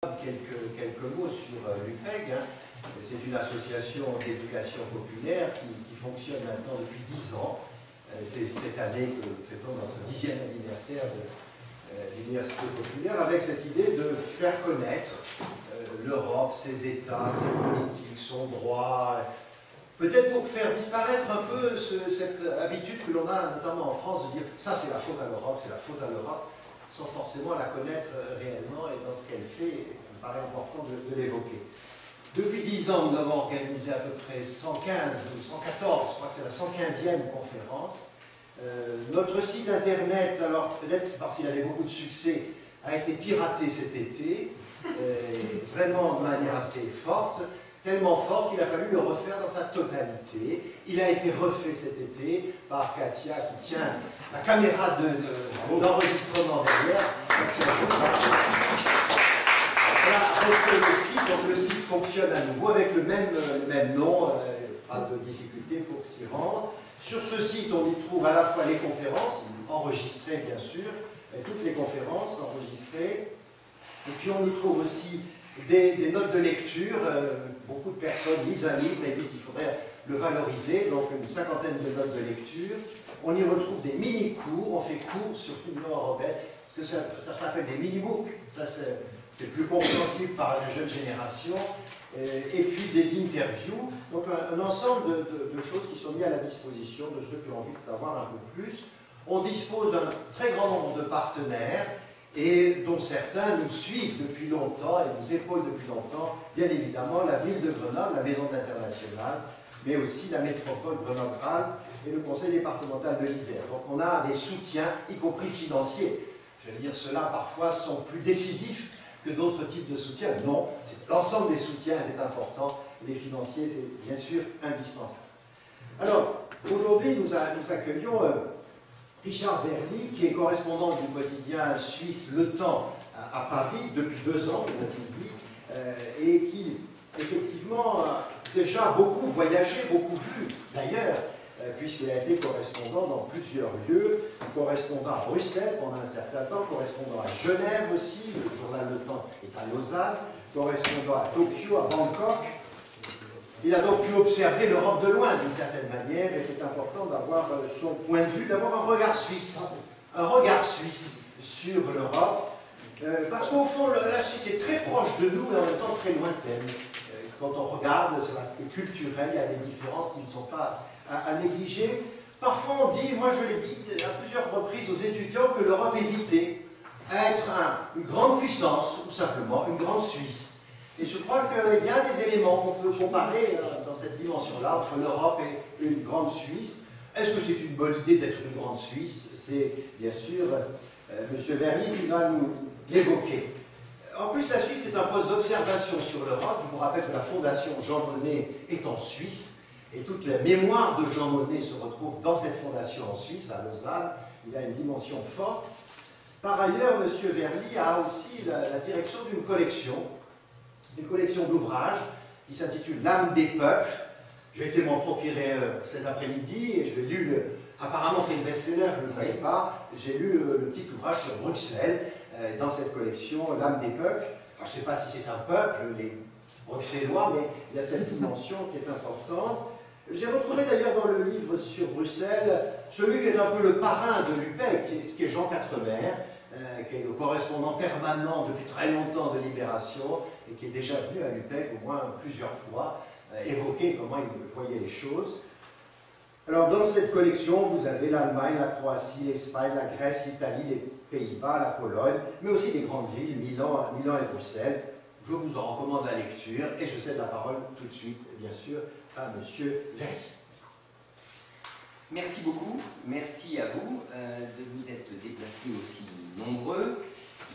Quelques mots sur l'UPEG. Hein. C'est une association d'éducation populaire qui fonctionne maintenant depuis 10 ans. C'est cette année que nous fêtons notre 10e anniversaire de l'Université populaire, avec cette idée de faire connaître l'Europe, ses États, ses politiques, son droit, peut-être pour faire disparaître un peu cette habitude que l'on a notamment en France de dire « ça c'est la faute à l'Europe, c'est la faute à l'Europe », sans forcément la connaître réellement et dans ce qu'elle fait, il me paraît important de l'évoquer. Depuis 10 ans, nous avons organisé à peu près 115 ou 114, je crois que c'est la 115e conférence. Notre site internet, alors peut-être que c'est parce qu'il avait beaucoup de succès, a été piraté cet été, vraiment de manière assez forte, tellement forte qu'il a fallu le refaire dans sa totalité. Il a été refait cet été par Katia qui tient la caméra d'enregistrement derrière. Voilà, refait le site, donc le site fonctionne à nouveau avec le même nom, pas de difficulté pour s'y rendre. Sur ce site, on y trouve à la fois les conférences, enregistrées bien sûr, et toutes les conférences enregistrées, et puis on y trouve aussi des notes de lecture. Beaucoup de personnes lisent un livre et disent qu'il faudrait le valoriser, donc une cinquantaine de notes de lecture. On y retrouve des mini-cours, on fait cours sur l'Union européenne, parce que ça s'appelle des mini-books, ça c'est plus compréhensible par la jeune génération, et puis des interviews, donc un ensemble de choses qui sont mises à la disposition de ceux qui ont envie de savoir un peu plus. On dispose d'un très grand nombre de partenaires, et dont certains nous suivent depuis longtemps et nous épaulent depuis longtemps, bien évidemment la ville de Grenoble, la Maison internationale, mais aussi la métropole Grenoble-Alpes et le conseil départemental de l'Isère. Donc on a des soutiens, y compris financiers. Je veux dire, ceux-là parfois sont plus décisifs que d'autres types de soutiens. Non, l'ensemble des soutiens est important, les financiers c'est bien sûr indispensable. Alors, aujourd'hui nous accueillons Richard Verly, qui est correspondant du quotidien suisse Le Temps à Paris depuis 2 ans, a-t-il dit, et qui, effectivement, a déjà beaucoup voyagé, beaucoup vu, d'ailleurs, puisqu'il a été correspondant dans plusieurs lieux, correspondant à Bruxelles pendant un certain temps, correspondant à Genève aussi, le journal Le Temps est à Lausanne, correspondant à Tokyo, à Bangkok. Il a donc pu observer l'Europe de loin, d'une certaine manière, et c'est important d'avoir son point de vue, d'avoir un regard suisse sur l'Europe, parce qu'au fond, la Suisse est très proche de nous, et en même temps très lointaine. Quand on regarde sur l'aspect culturel, il y a des différences qui ne sont pas à négliger. Parfois on dit, moi je l'ai dit à plusieurs reprises aux étudiants, que l'Europe hésitait à être une grande puissance, ou simplement une grande Suisse. Et je crois qu'il y a des éléments qu'on peut comparer dans cette dimension-là entre l'Europe et une grande Suisse. Est-ce que c'est une bonne idée d'être une grande Suisse? C'est bien sûr M. Verly qui va nous l'évoquer. En plus, la Suisse est un poste d'observation sur l'Europe. Je vous rappelle que la fondation Jean Monnet est en Suisse et toute la mémoire de Jean Monnet se retrouve dans cette fondation en Suisse, à Lausanne. Il a une dimension forte. Par ailleurs, M. Verly a aussi la direction d'une collection d'ouvrages qui s'intitule L'âme des peuples. J'ai été m'en procurer cet après-midi et je l'ai lu, apparemment c'est une best-seller, je ne le savais pas, j'ai lu le petit ouvrage sur Bruxelles dans cette collection L'âme des peuples. Alors, je ne sais pas si c'est un peuple, les Bruxellois, mais il y a cette dimension qui est importante. J'ai retrouvé d'ailleurs dans le livre sur Bruxelles celui qui est un peu le parrain de l'UPEG, qui est Jean Quatremer, qui est le correspondant permanent depuis très longtemps de Libération et qui est déjà venu à l'UPEG au moins plusieurs fois évoquer comment il voyait les choses. Alors dans cette collection, vous avez l'Allemagne, la Croatie, l'Espagne, la Grèce, l'Italie, les Pays-Bas, la Pologne, mais aussi des grandes villes, Milan et Bruxelles. Je vous en recommande la lecture et je cède la parole tout de suite, bien sûr, à M. Verly. Merci beaucoup, merci à vous de vous être déplacés aussi nombreux.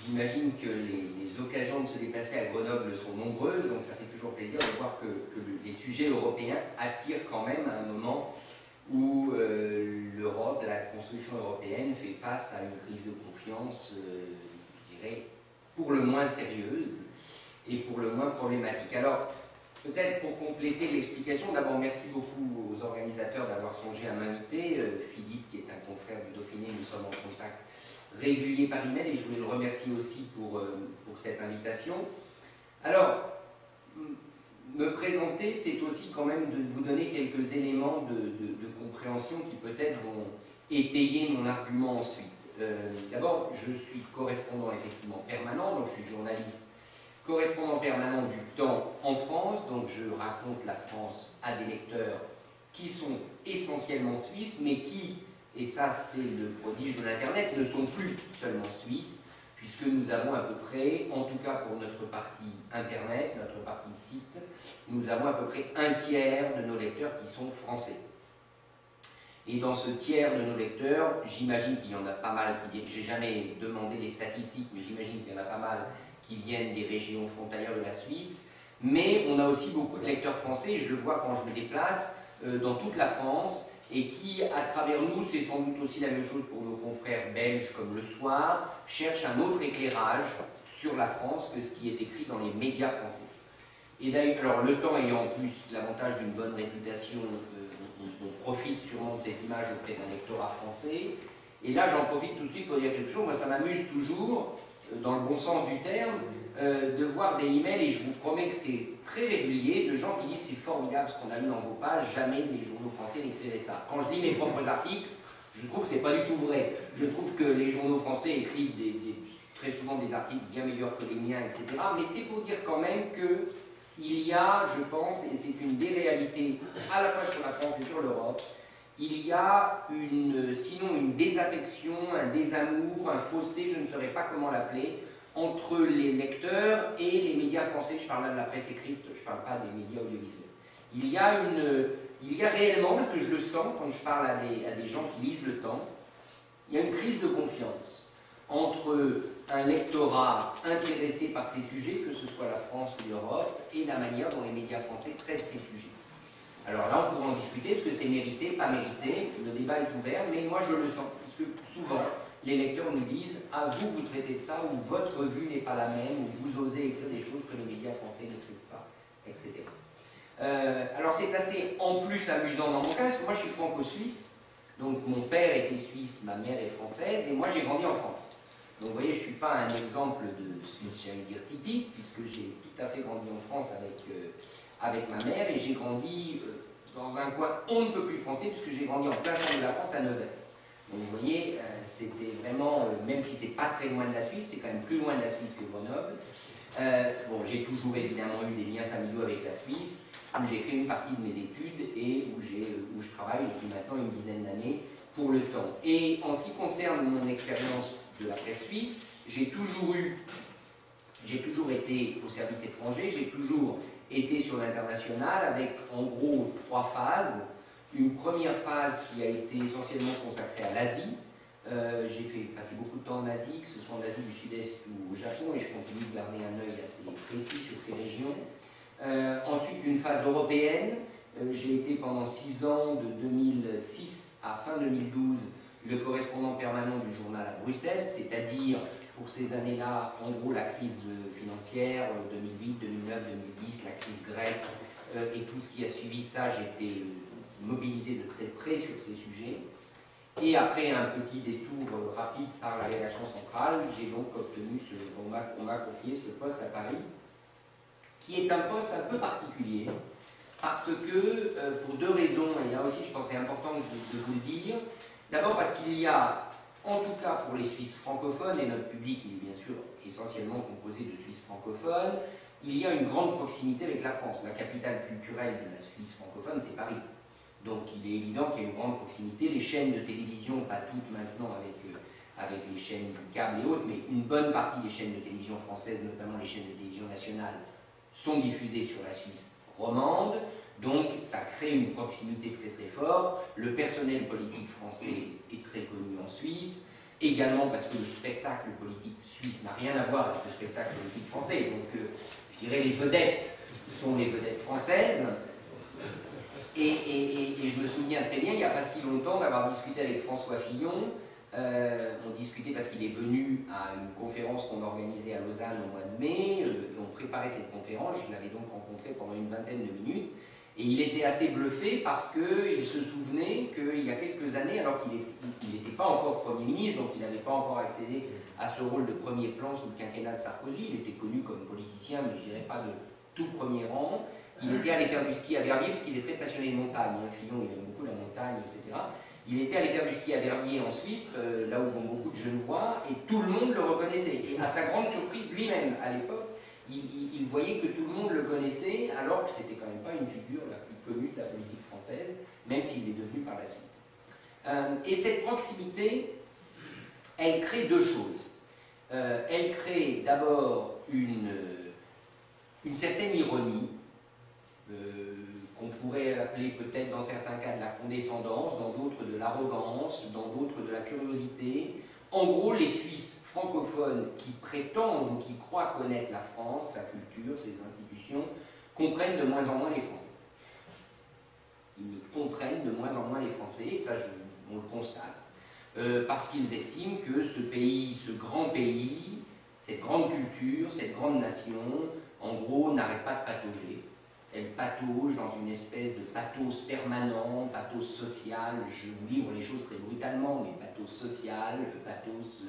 J'imagine que les occasions de se déplacer à Grenoble sont nombreuses, donc ça fait toujours plaisir de voir que les sujets européens attirent quand même à un moment où l'Europe, la construction européenne fait face à une crise de confiance, je dirais, pour le moins sérieuse et pour le moins problématique. Alors, peut-être pour compléter l'explication, d'abord merci beaucoup aux organisateurs d'avoir songé à m'inviter. Philippe, qui est un confrère du Dauphiné, nous sommes en contact régulier par email et je voulais le remercier aussi pour cette invitation. Alors, me présenter, c'est aussi quand même de vous donner quelques éléments de compréhension qui peut-être vont étayer mon argument ensuite. D'abord, je suis correspondant effectivement permanent, donc je suis journaliste, correspondant permanent du Temps en France, donc je raconte la France à des lecteurs qui sont essentiellement suisses, mais qui, et ça c'est le prodige de l'Internet, ne sont plus seulement suisses, puisque nous avons à peu près, en tout cas pour notre partie Internet, notre partie site, nous avons à peu près un tiers de nos lecteurs qui sont français. Et dans ce tiers de nos lecteurs, j'imagine qu'il y en a pas mal qui viennent, j'ai jamais demandé les statistiques, mais j'imagine qu'il y en a pas mal qui viennent des régions frontalières de la Suisse, mais on a aussi beaucoup de lecteurs français, et je le vois quand je me déplace dans toute la France, et qui, à travers nous, c'est sans doute aussi la même chose pour nos confrères belges comme Le Soir, cherchent un autre éclairage sur la France que ce qui est écrit dans les médias français. Et d'ailleurs, alors Le Temps ayant en plus l'avantage d'une bonne réputation, on profite sûrement de cette image auprès d'un lectorat français. Et là, j'en profite tout de suite pour dire quelque chose. Moi, ça m'amuse toujours, dans le bon sens du terme, de voir des emails, et je vous promets que c'est très régulier, de gens qui disent c'est formidable ce qu'on a lu dans vos pages, jamais les journaux français n'écrivaient ça. Quand je lis mes propres articles, je trouve que c'est pas du tout vrai. Je trouve que les journaux français écrivent très souvent des articles bien meilleurs que les miens, etc. Mais c'est pour dire quand même que il y a, je pense, et c'est une des réalités à la fois sur la France et sur l'Europe, il y a sinon une désaffection, un désamour, un fossé, je ne saurais pas comment l'appeler, entre les lecteurs et les médias français. Je parle là de la presse écrite, je ne parle pas des médias audiovisuels. Il y a réellement, parce que je le sens quand je parle à des gens qui lisent Le Temps, il y a une crise de confiance entre un lectorat intéressé par ces sujets, que ce soit la France ou l'Europe, et la manière dont les médias français traitent ces sujets. Alors là, on pourra en discuter, est-ce que c'est mérité, pas mérité, le débat est ouvert, mais moi je le sens, parce que souvent, les lecteurs nous disent « Ah, vous traitez de ça, ou votre vue n'est pas la même, ou vous osez écrire des choses que les médias français ne traitent pas, etc. » Alors c'est assez en plus amusant dans mon cas, parce que moi je suis franco-suisse, donc mon père était suisse, ma mère est française, et moi j'ai grandi en France. Donc vous voyez, je ne suis pas un exemple de Suisse, j'allais dire typique, puisque j'ai tout à fait grandi en France avec ma mère, et j'ai grandi dans un coin on ne peut plus français, puisque j'ai grandi en plein centre de la France à Nevers. Donc vous voyez, c'était vraiment, même si c'est pas très loin de la Suisse, c'est quand même plus loin de la Suisse que Grenoble. Bon, j'ai toujours évidemment eu des liens familiaux avec la Suisse, où j'ai fait une partie de mes études et où je travaille depuis maintenant une dizaine d'années pour Le Temps. Et en ce qui concerne mon expérience de la presse suisse, j'ai toujours été au service étranger, j'ai toujours été sur l'international avec en gros 3 phases. Une première phase qui a été essentiellement consacrée à l'Asie. J'ai passé beaucoup de temps en Asie, que ce soit en Asie du Sud-Est ou au Japon, et je continue de garder un œil assez précis sur ces régions. Ensuite, une phase européenne. J'ai été pendant 6 ans, de 2006 à fin 2012, le correspondant permanent du journal à Bruxelles, c'est-à-dire pour ces années-là, en gros, la crise financière, 2008, 2009, 2010, la crise grecque et tout ce qui a suivi ça, j'étais mobilisé de très près sur ces sujets. Et après un petit détour rapide par la rédaction centrale, j'ai donc obtenu on m'a confié ce poste à Paris, qui est un poste un peu particulier, parce que, pour 2 raisons, et là aussi je pense que c'est important de vous le dire. D'abord parce qu'il y a, en tout cas pour les Suisses francophones, et notre public il est bien sûr essentiellement composé de Suisses francophones, il y a une grande proximité avec la France. La capitale culturelle de la Suisse francophone, c'est Paris. Donc il est évident qu'il y a une grande proximité. Les chaînes de télévision, pas toutes maintenant avec les chaînes du câble et autres, mais une bonne partie des chaînes de télévision françaises, notamment les chaînes de télévision nationales, sont diffusées sur la Suisse romande. Donc ça crée une proximité très très forte. Le personnel politique français est très connu en Suisse, également parce que le spectacle politique suisse n'a rien à voir avec le spectacle politique français. Donc je dirais les vedettes sont les vedettes françaises. Et je me souviens très bien, il n'y a pas si longtemps, d'avoir discuté avec François Fillon. On discutait parce qu'il est venu à une conférence qu'on organisait à Lausanne au mois de mai, et on préparait cette conférence. Je l'avais donc rencontré pendant une vingtaine de minutes, et il était assez bluffé parce qu'il se souvenait qu'il y a quelques années, alors qu'il n'était pas encore Premier ministre, donc il n'avait pas encore accédé à ce rôle de premier plan sous le quinquennat de Sarkozy. Il était connu comme politicien, mais je dirais pas de tout premier rang. Il était allé faire du ski à Verbier, parce qu'il est très passionné de montagne. Fillon, il aime beaucoup la montagne, etc. Il était allé faire du ski à Verbier en Suisse, là où vont beaucoup de Genevois, et tout le monde le reconnaissait. Et à sa grande surprise, lui-même, à l'époque, il voyait que tout le monde le connaissait, alors que c'était quand même pas une figure la plus connue de la politique française, même s'il est devenu par la suite. Et cette proximité, elle crée deux choses. Elle crée d'abord une certaine ironie, qu'on pourrait appeler peut-être dans certains cas de la condescendance, dans d'autres de l'arrogance, dans d'autres de la curiosité. En gros, les Suisses francophones qui prétendent ou qui croient connaître la France, sa culture, ses institutions, comprennent de moins en moins les Français. Ils comprennent de moins en moins les Français, ça on le constate, parce qu'ils estiment que ce pays, ce grand pays, cette grande culture, cette grande nation, en gros, n'arrête pas de patauger. Elle patauge dans une espèce de pathos permanent, pathos social, je vous livre les choses très brutalement, mais pathos social, pathos,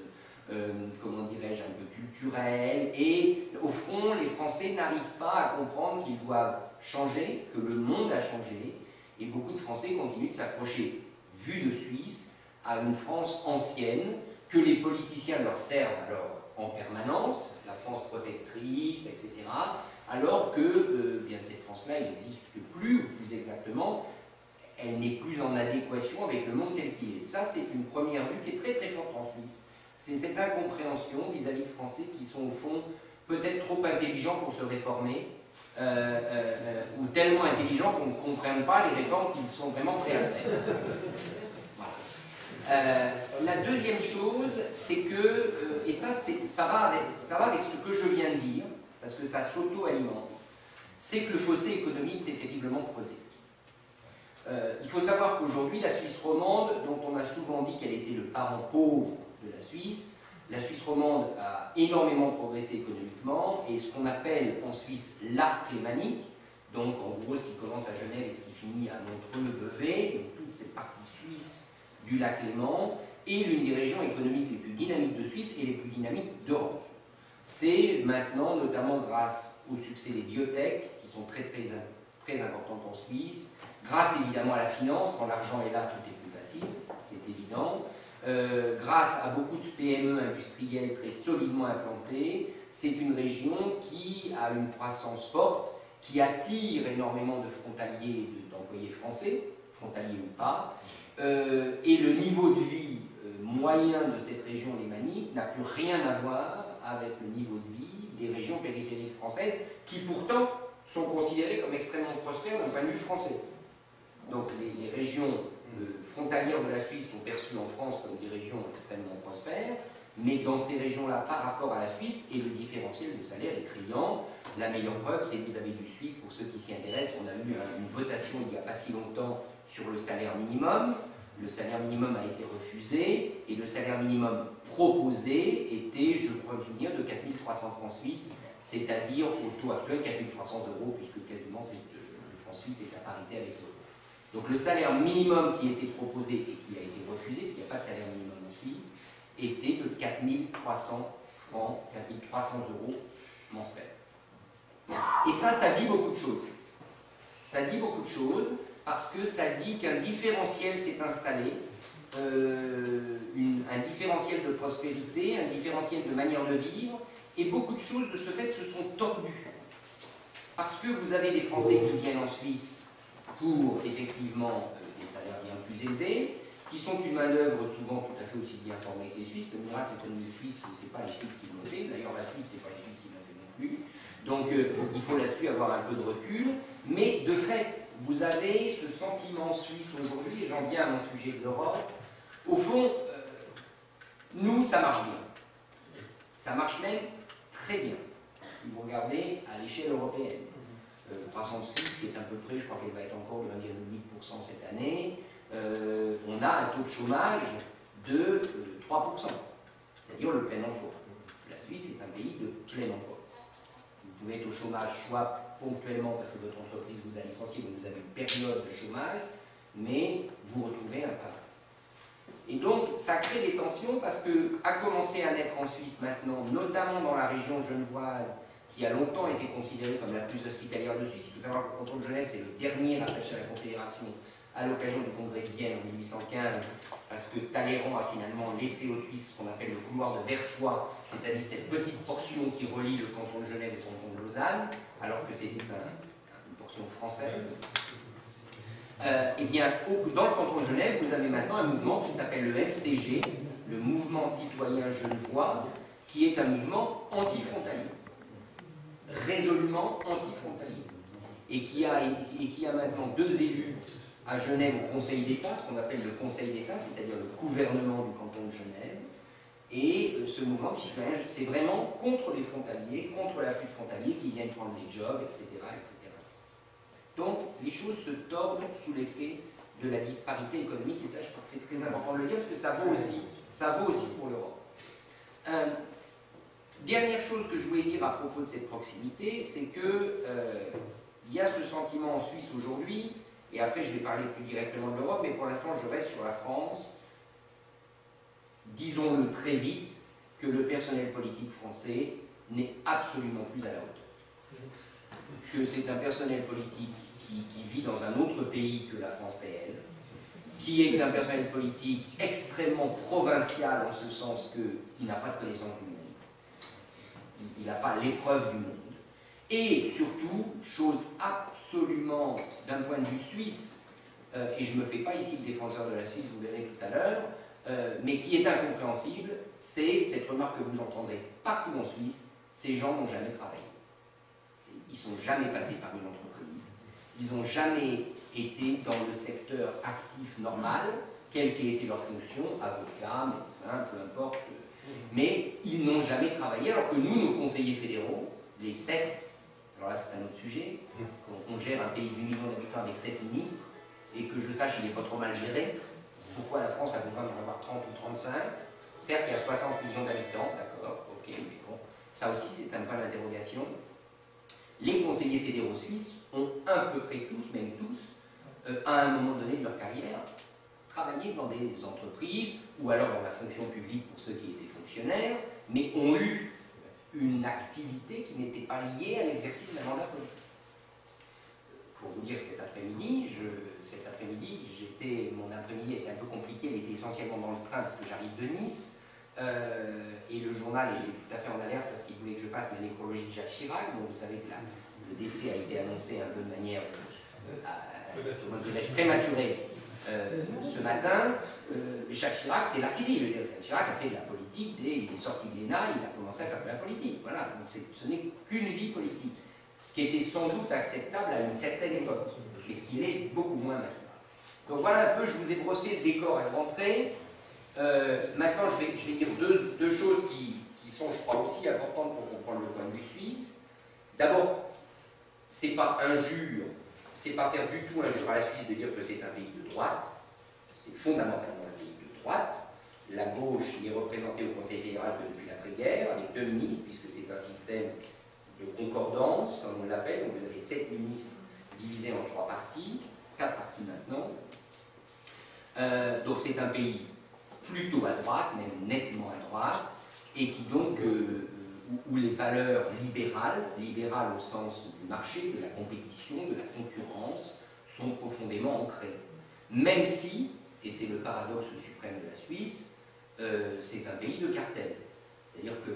comment dirais-je, un peu culturel, et au fond, les Français n'arrivent pas à comprendre qu'ils doivent changer, que le monde a changé, et beaucoup de Français continuent de s'accrocher, vu de Suisse, à une France ancienne, que les politiciens leur servent alors en permanence, la France protectrice, etc., alors que bien cette France-là, elle n'existe plus, ou plus exactement, elle n'est plus en adéquation avec le monde tel qu'il est. Ça, c'est une première vue qui est très très forte en Suisse. C'est cette incompréhension vis-à-vis de Français qui sont au fond peut-être trop intelligents pour se réformer, ou tellement intelligents qu'on ne comprenne pas les réformes qu'ils sont vraiment prêts à faire. Voilà. La deuxième chose, c'est que, et ça va avec ce que je viens de dire, parce que ça s'auto-alimente, c'est que le fossé économique s'est terriblement creusé. Il faut savoir qu'aujourd'hui, la Suisse romande, dont on a souvent dit qu'elle était le parent pauvre de la Suisse romande a énormément progressé économiquement, et ce qu'on appelle en Suisse l'arc lémanique, donc en gros ce qui commence à Genève et ce qui finit à Montreux, Vevey, donc toute cette partie suisse du lac Léman, est l'une des régions économiques les plus dynamiques de Suisse et les plus dynamiques d'Europe. C'est maintenant, notamment grâce au succès des biotech, qui sont très importantes en Suisse, grâce évidemment à la finance, quand l'argent est là, tout est plus facile, c'est évident, grâce à beaucoup de PME industrielles très solidement implantées, c'est une région qui a une croissance forte, qui attire énormément de frontaliers et d'employés français, frontaliers ou pas, et le niveau de vie moyen de cette région lémanique n'a plus rien à voir avec le niveau de vie des régions périphériques françaises, qui pourtant sont considérées comme extrêmement prospères d'un point de vue français. Donc les régions frontalières de la Suisse sont perçues en France comme des régions extrêmement prospères, mais dans ces régions-là, par rapport à la Suisse, et le différentiel de salaire est criant. La meilleure preuve, c'est que vous avez dû suivre, pour ceux qui s'y intéressent, on a eu une votation il n'y a pas si longtemps sur le salaire minimum. Le salaire minimum a été refusé, et le salaire minimum proposé était, je crois me souvenir, de 4 300 francs suisses, c'est-à-dire au taux actuel 4 300 €, puisque quasiment le franc suisse est à parité avec l'euro. Donc le salaire minimum qui était proposé et qui a été refusé, parce qu'il n'y a pas de salaire minimum en Suisse, était de 4 300 francs, 4 300 € mensuels. Et ça dit beaucoup de choses. Ça dit beaucoup de choses parce que ça dit qu'un différentiel s'est installé, un différentiel de prospérité, un différentiel de manière de vivre, et beaucoup de choses de ce fait se sont tordues. Parce que vous avez des Français qui viennent en Suisse pour effectivement des salaires bien plus élevés, qui sont une main-d'œuvre souvent tout à fait aussi bien formée que les Suisses. Le miracle économique suisse, ce n'est pas les Suisses qui l'ont fait, d'ailleurs la Suisse, ce n'est pas les Suisses qui l'ont fait non plus. Donc il faut là-dessus avoir un peu de recul, mais de fait, vous avez ce sentiment suisse aujourd'hui, et j'en viens à mon sujet de l'Europe. Au fond, nous, ça marche bien. Ça marche même très bien. Si vous regardez à l'échelle européenne, croissance suisse qui est à peu près, je crois qu'elle va être encore de 1,8% cette année, on a un taux de chômage de 3%, c'est-à-dire le plein emploi. La Suisse est un pays de plein emploi. Vous pouvez être au chômage soit ponctuellement parce que votre entreprise vous a licencié, donc vous avez une période de chômage, mais vous retrouvez un travail. Et donc, ça crée des tensions parce que, à commencer à naître en Suisse maintenant, notamment dans la région genevoise, qui a longtemps été considérée comme la plus hospitalière de Suisse. Il faut savoir que le canton de Genève, c'est le dernier rattaché à la Confédération à l'occasion du congrès de Vienne en 1815, parce que Talleyrand a finalement laissé aux Suisses ce qu'on appelle le couloir de Versoix, c'est-à-dire cette petite portion qui relie le canton de Genève et le canton de Lausanne, alors que c'est une portion française. Eh bien, dans le canton de Genève, vous avez maintenant un mouvement qui s'appelle le MCG, le Mouvement Citoyen Genevois, qui est un mouvement antifrontalier, résolument antifrontalier, et qui a maintenant 2 élus à Genève au Conseil d'État, ce qu'on appelle le Conseil d'État, c'est-à-dire le gouvernement du canton de Genève. Et ce mouvement citoyen, c'est vraiment contre les frontaliers, contre l'afflux de frontaliers qui viennent prendre des jobs, etc., etc. Donc, les choses se tordent sous l'effet de la disparité économique, et ça, je crois que c'est très important de le dire, parce que ça vaut aussi pour l'Europe. Dernière chose que je voulais dire à propos de cette proximité, c'est que il y a ce sentiment en Suisse aujourd'hui, et après je vais parler plus directement de l'Europe, mais pour l'instant je reste sur la France. Disons-le très vite, que le personnel politique français n'est absolument plus à la hauteur. Que c'est un personnel politique qui vit dans un autre pays que la France réelle, qui est un personnel politique extrêmement provincial en ce sens qu'il n'a pas de connaissance du monde, il n'a pas l'épreuve du monde. Et surtout, chose absolument, d'un point de vue suisse, et je ne me fais pas ici le défenseur de la Suisse, vous verrez tout à l'heure, mais qui est incompréhensible, c'est cette remarque que vous entendrez partout en Suisse, ces gens n'ont jamais travaillé. Ils ne sont jamais passés par une entreprise, ils n'ont jamais été dans le secteur actif normal, quelle qu'ait été leur fonction, avocat, médecin, peu importe, mais ils n'ont jamais travaillé, alors que nous, nos conseillers fédéraux, les 7, alors là c'est un autre sujet, on gère un pays de 8 millions d'habitants avec 7 ministres, et que je sache, il n'est pas trop mal géré. Pourquoi la France a besoin d'en avoir 30 ou 35? Certes, il y a 60 millions d'habitants, d'accord, ok, mais bon, ça aussi c'est un point d'interrogation. Les conseillers fédéraux suisses ont à peu près tous, même tous, à un moment donné de leur carrière, travaillé dans des entreprises, ou alors dans la fonction publique pour ceux qui étaient fonctionnaires, mais ont eu une activité qui n'était pas liée à l'exercice d'un mandat politique. Pour vous dire, cet après-midi, mon après-midi était un peu compliqué, il était essentiellement dans le train parce que j'arrive de Nice, et le journal était tout à fait en alerte parce qu'il voulait que je fasse la nécrologie de Jacques Chirac. Donc vous savez que le décès a été annoncé un peu de manière prématurée ce matin. Jacques Chirac, c'est l'archétype. Jacques Chirac a fait de la politique dès qu'il est sorti de l'ENA, il a commencé à faire de la politique. Voilà, donc ce n'est qu'une vie politique. Ce qui était sans doute acceptable à une certaine époque, et ce qui est beaucoup moins maintenant. Donc voilà un peu, je vous ai brossé le décor à l'entrée. Maintenant, je vais dire deux choses qui sont, je crois, aussi importantes pour comprendre le point de vue suisse. D'abord, c'est pas injure, c'est pas faire du tout injure à la Suisse de dire que c'est un pays de droite. C'est fondamentalement un pays de droite. La gauche n'est représentée au Conseil fédéral que depuis l'après-guerre, avec 2 ministres, puisque c'est un système de concordance, comme on l'appelle. Donc vous avez 7 ministres divisés en 3 parties, 4 parties maintenant. Donc c'est un pays plutôt à droite, même nettement à droite, et qui donc, où les valeurs libérales au sens du marché, de la compétition, de la concurrence, sont profondément ancrées. Même si, et c'est le paradoxe suprême de la Suisse, c'est un pays de cartel. C'est-à-dire que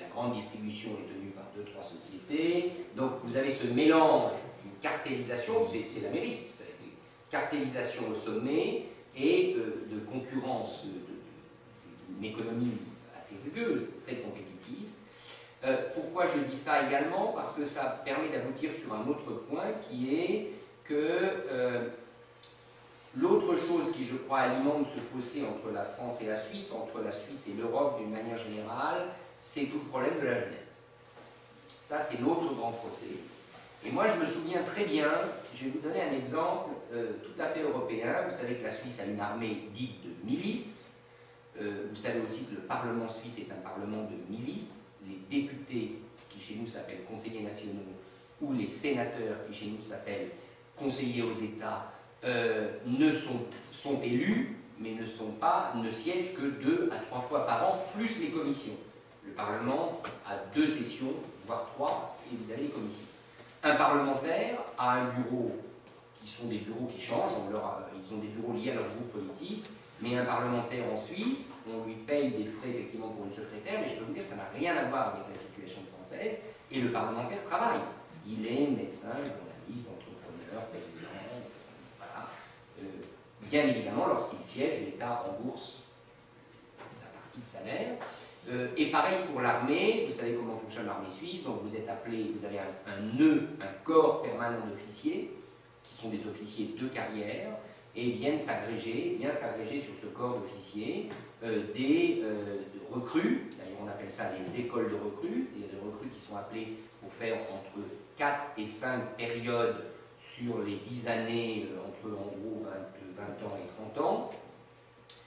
la grande distribution est tenue par 2-3 sociétés, donc vous avez ce mélange, une cartélisation, c'est l'Amérique, cartélisation au sommet, et de concurrence, d'une économie assez rugueuse, très compétitive. Pourquoi je dis ça également? Parce que ça permet d'aboutir sur un autre point qui est que l'autre chose qui, je crois, alimente ce fossé entre la France et la Suisse, entre la Suisse et l'Europe d'une manière générale, c'est tout le problème de la jeunesse. Ça, c'est l'autre grand fossé. Et moi, je me souviens très bien, je vais vous donner un exemple tout à fait européen. Vous savez que la Suisse a une armée dite de milices. Vous savez aussi que le Parlement suisse est un Parlement de milices. Les députés, qui chez nous s'appellent conseillers nationaux, ou les sénateurs, qui chez nous s'appellent conseillers aux États, sont élus, mais ne siègent que 2 à 3 fois par an, plus les commissions. Le Parlement a 2 sessions, voire 3, et vous avez les commissions. Un parlementaire a un bureau qui sont des bureaux qui changent, ils ont des bureaux liés à leur groupe politique, mais un parlementaire en Suisse, on lui paye des frais effectivement pour une secrétaire, mais je peux vous dire ça n'a rien à voir avec la situation française, et le parlementaire travaille. Il est médecin, journaliste, entrepreneur, paysan, voilà. Bien évidemment, lorsqu'il siège, l'État rembourse sa partie de salaire. Et pareil pour l'armée, vous savez comment fonctionne l'armée suisse, donc vous êtes appelé, vous avez un corps permanent d'officiers, qui sont des officiers de carrière, et ils viennent s'agréger sur ce corps d'officiers des recrues, d'ailleurs on appelle ça les écoles de recrues, des recrues qui sont appelés pour faire entre 4 et 5 périodes sur les 10 années, entre en gros 20 ans et 30 ans.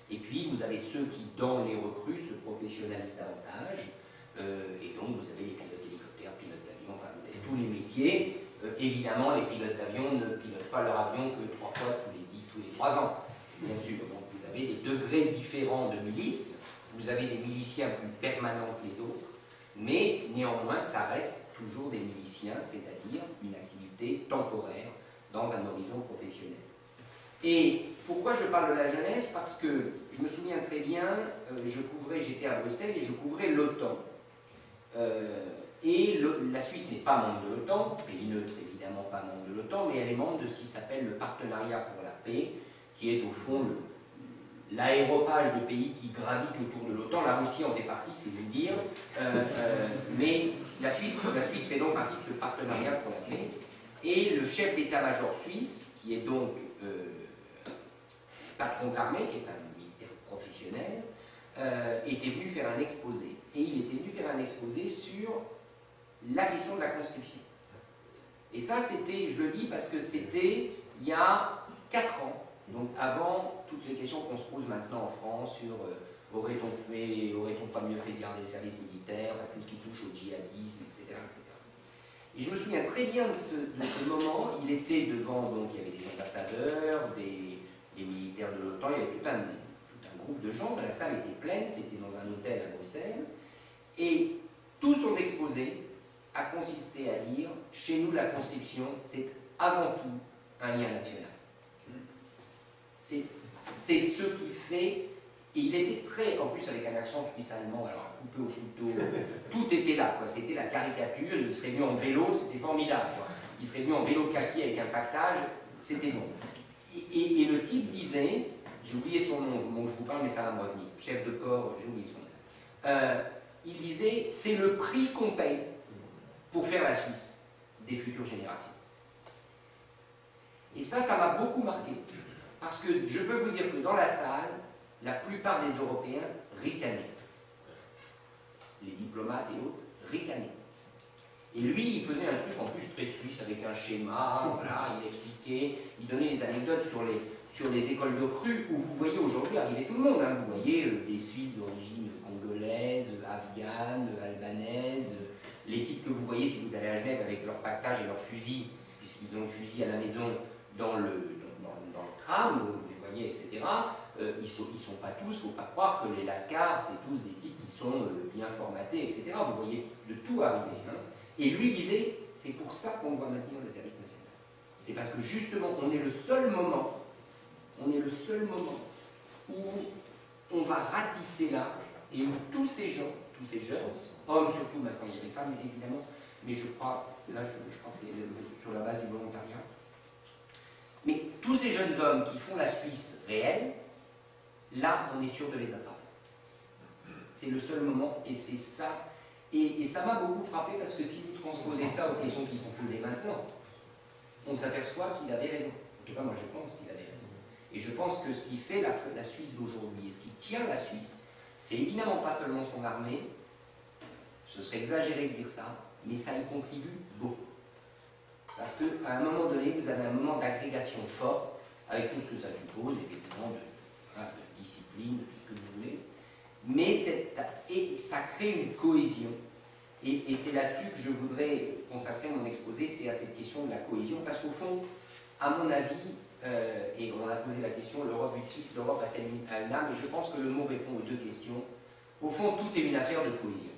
Et puis vous avez ceux qui, dans les recrues, se professionnalisent davantage, et donc vous avez les pilotes d'hélicoptères, pilotes d'avion, enfin vous avez tous les métiers. Évidemment, les pilotes d'avion ne pilotent pas leur avion que 3 fois tous les 3 ans, bien sûr. Donc vous avez des degrés différents de milices, vous avez des miliciens plus permanents que les autres, mais néanmoins ça reste toujours des miliciens, c'est-à-dire une activité temporaire dans un horizon professionnel. Et pourquoi je parle de la jeunesse? Parce que je me souviens très bien, j'étais à Bruxelles et je couvrais l'OTAN. La Suisse n'est pas membre de l'OTAN, pays neutre évidemment pas membre de l'OTAN, mais elle est membre de ce qui s'appelle le partenariat pour la paix, qui est au fond l'aéropage de pays qui gravitent autour de l'OTAN. La Russie en fait partie, c'est vous dire, mais la Suisse fait donc partie de ce partenariat pour la paix. Et le chef d'état-major suisse, qui est donc patron d'armée, qui est un militaire professionnel, était venu faire un exposé. Et il était venu faire un exposé sur la question de la conscription. Et ça, c'était, je le dis parce que c'était il y a 4 ans, donc avant toutes les questions qu'on se pose maintenant en France sur aurait-on pas mieux fait de garder le service militaire, enfin, tout ce qui touche au djihadisme, etc., etc. Et je me souviens très bien de ce moment. Il était devant, donc il y avait des ambassadeurs, des militaires de l'OTAN, il y avait tout un groupe de gens, la salle était pleine, c'était dans un hôtel à Bruxelles, et tout son exposé a consisté à dire, chez nous la conscription, c'est avant tout un lien national. C'est ce qui fait, et il était très, en plus avec un accent suisse-allemand, alors coupé au couteau, tout était là, c'était la caricature, il serait venu en vélo, c'était formidable, quoi. Il serait venu en vélo kaki avec un pactage, c'était bon. Et le type disait, j'ai oublié son nom, bon, je vous parle mais ça va me revenir, chef de corps, j'ai oublié son nom, il disait, c'est le prix qu'on paye pour faire la Suisse des futures générations. Et ça m'a beaucoup marqué, parce que je peux vous dire que dans la salle, la plupart des Européens ricanaient. Les diplomates et autres ricanaient. Et lui, il faisait un truc en plus très suisse, avec un schéma, voilà, il expliquait, il donnait des anecdotes sur les écoles de recrues, où vous voyez aujourd'hui arriver tout le monde, hein. Vous voyez des Suisses d'origine congolaise, afghane, albanaise, les types que vous voyez si vous allez à Genève avec leur pactage et leurs fusils, puisqu'ils ont le fusil à la maison dans le tram, vous les voyez, etc. Ils sont pas tous, il ne faut pas croire que les Lascars, c'est tous des types qui sont bien formatés, etc. Vous voyez de tout arriver. Hein. Et lui disait, c'est pour ça qu'on doit maintenir le service national. C'est parce que justement, on est le seul moment où on va ratisser l'âge et où tous ces gens, tous ces jeunes, hommes surtout, maintenant il y a des femmes évidemment, mais je crois, là je crois que c'est sur la base du volontariat, mais tous ces jeunes hommes qui font la Suisse réelle, là on est sûr de les attraper. C'est le seul moment et c'est ça. Et ça m'a beaucoup frappé parce que si vous transposez ça aux questions qui sont posées maintenant, on s'aperçoit qu'il avait raison. En tout cas, moi je pense qu'il avait raison. Et je pense que ce qui fait la Suisse d'aujourd'hui et ce qui tient la Suisse, c'est évidemment pas seulement son armée, ce serait exagéré de dire ça, mais ça y contribue beaucoup. Parce qu'à un moment donné, vous avez un moment d'agrégation fort, avec tout ce que ça suppose, évidemment, de discipline, de tout ce que vous voulez, mais ça crée une cohésion. Et c'est là-dessus que je voudrais consacrer mon exposé, c'est à cette question de la cohésion, parce qu'au fond, à mon avis, et on a posé la question, l'Europe vue de Suisse, l'Europe a-t-elle une âme? Et je pense que le mot répond aux deux questions. Au fond, tout est une affaire de cohésion.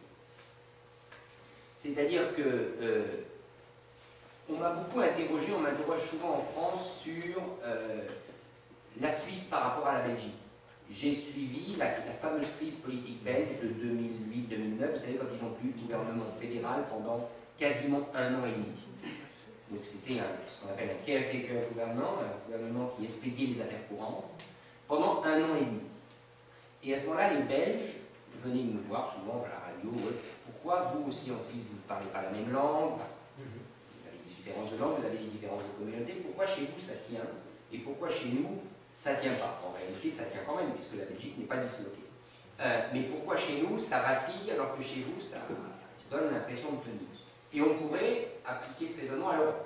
C'est-à-dire que on m'a beaucoup interrogé, on m'interroge souvent en France sur la Suisse par rapport à la Belgique. J'ai suivi la fameuse crise politique belge de 2008-2009, vous savez, quand ils n'ont plus de gouvernement fédéral pendant quasiment 1 an et demi. Donc c'était ce qu'on appelle un caretaker gouvernement, un gouvernement qui expédiait les affaires courantes, pendant 1 an et demi. Et à ce moment-là, les Belges venaient me voir souvent à la radio, pourquoi vous aussi en Suisse, vous ne parlez pas la même langue, vous avez des différences de langue, vous avez des différences de communauté, pourquoi chez vous ça tient, et pourquoi chez nous ça ne tient pas? En réalité, ça tient quand même, puisque la Belgique n'est pas disloquée. Mais pourquoi chez nous ça vacille, alors que chez vous ça donne l'impression de tenir? Et on pourrait appliquer ce raisonnement à l'Europe.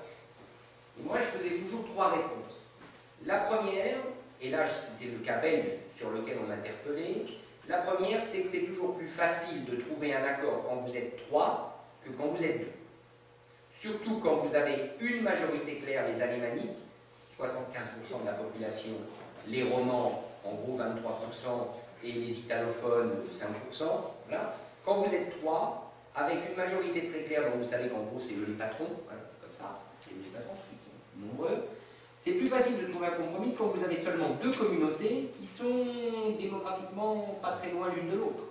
Et moi, je faisais toujours 3 réponses. La première, et là c'était le cas belge sur lequel on m'interpellait, la première, c'est que c'est toujours plus facile de trouver un accord quand vous êtes 3 que quand vous êtes 2. Surtout quand vous avez une majorité claire, les alémaniques, 75% de la population, les romans, en gros 23%, et les italophones, 5%. Voilà. Quand vous êtes 3, avec une majorité très claire, dont vous savez qu'en gros c'est les patrons, voilà, comme ça, c'est les patrons qui sont nombreux, c'est plus facile de trouver un compromis quand vous avez seulement 2 communautés qui sont démographiquement pas très loin l'une de l'autre.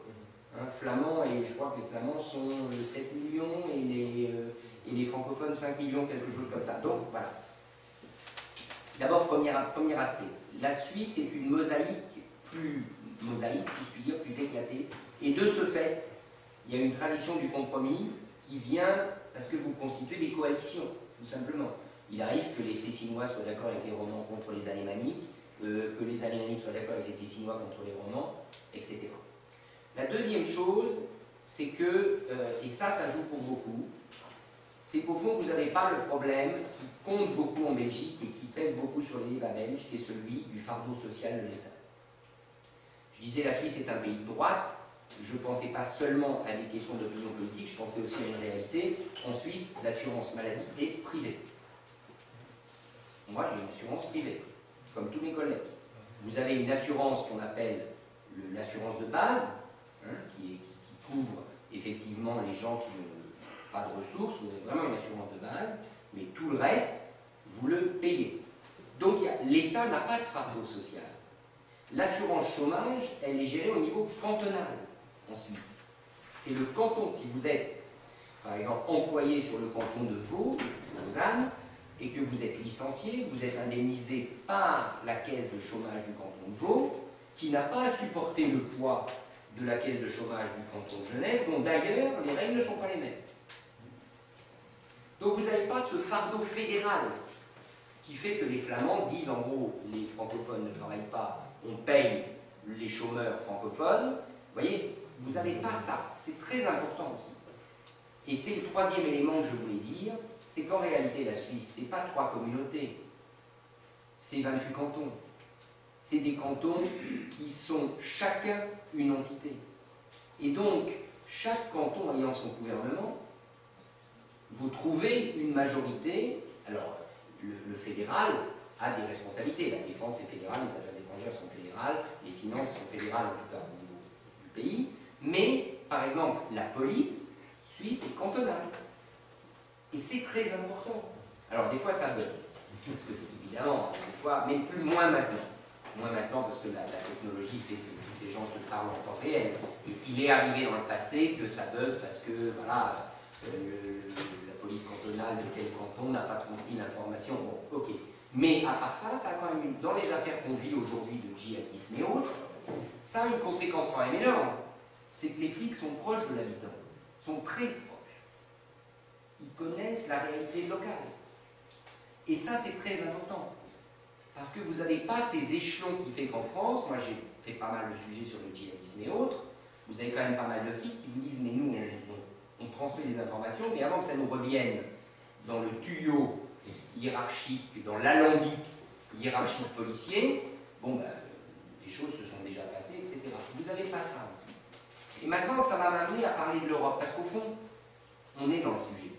Flamands, et je crois que les Flamands sont 7 millions et les francophones 5 millions, quelque chose comme ça. Donc voilà. D'abord, premier aspect. La Suisse est une mosaïque, si je puis dire, plus éclatée. Et de ce fait, il y a une tradition du compromis qui vient parce que vous constituez des coalitions, tout simplement. Il arrive que les Tessinois soient d'accord avec les Romans contre les Alémaniques, que les Alémaniques soient d'accord avec les Tessinois contre les Romans, etc. La deuxième chose, c'est que, et ça joue pour beaucoup, c'est qu'au fond, vous n'avez pas le problème qui compte beaucoup en Belgique et qui pèse beaucoup sur les débats belges, qui est celui du fardeau social de l'État. Je disais, la Suisse est un pays de droite. Je ne pensais pas seulement à des questions d'opinion politique, je pensais aussi à une réalité. En Suisse, l'assurance maladie est privée. Moi, j'ai une assurance privée, comme tous mes collègues. Vous avez une assurance qu'on appelle l'assurance de base, qui couvre effectivement les gens qui n'ont pas de ressources, vous avez vraiment une assurance de base, mais tout le reste, vous le payez. Donc l'État n'a pas de fardeau social. L'assurance chômage, elle est gérée au niveau cantonal en Suisse. C'est le canton, si vous êtes par exemple employé sur le canton de Vaud, Lausanne, et que vous êtes licencié, vous êtes indemnisé par la caisse de chômage du canton de Vaud, qui n'a pas à supporter le poids de la caisse de chômage du canton de Genève, dont d'ailleurs les règles ne sont pas les mêmes. Donc vous n'avez pas ce fardeau fédéral qui fait que les Flamands disent en gros les francophones ne travaillent pas, on paye les chômeurs francophones. Vous voyez, vous n'avez pas ça. C'est très important aussi. Et c'est le troisième élément que je voulais dire, c'est qu'en réalité la Suisse, ce n'est pas 3 communautés, c'est 28 cantons. C'est des cantons qui sont chacun une entité. Et donc, chaque canton ayant son gouvernement, vous trouvez une majorité. Alors, le fédéral a des responsabilités. La défense est fédérale, les affaires étrangères sont fédérales, les finances sont fédérales, en tout cas au niveau du pays. Mais, par exemple, la police suisse est cantonale. Et c'est très important. Alors, des fois, ça bug. Parce que, évidemment, des fois, mais moins maintenant. Moins maintenant, parce que la technologie fait que tous ces gens se parlent en temps réel. Et il est arrivé dans le passé que ça bug parce que, voilà, la police cantonale de tel canton n'a pas transmis l'information. Bon, ok. Mais à part ça, ça a quand même, dans les affaires qu'on vit aujourd'hui de djihadisme et autres, ça a une conséquence quand même énorme. C'est que les flics sont proches de l'habitant, sont très proches. Ils connaissent la réalité locale. Et ça, c'est très important. Parce que vous n'avez pas ces échelons qui fait qu'en France, moi j'ai fait pas mal de sujets sur le djihadisme et autres, vous avez quand même pas mal de flics qui vous disent mais nous on transmet les informations, mais avant que ça nous revienne dans le tuyau hiérarchique, dans l'alambic hiérarchique policier, bon ben, les choses se sont déjà passées, etc. Vous n'avez pas ça en Suisse. Et maintenant ça m'a amené à parler de l'Europe, parce qu'au fond, on est dans le sujet.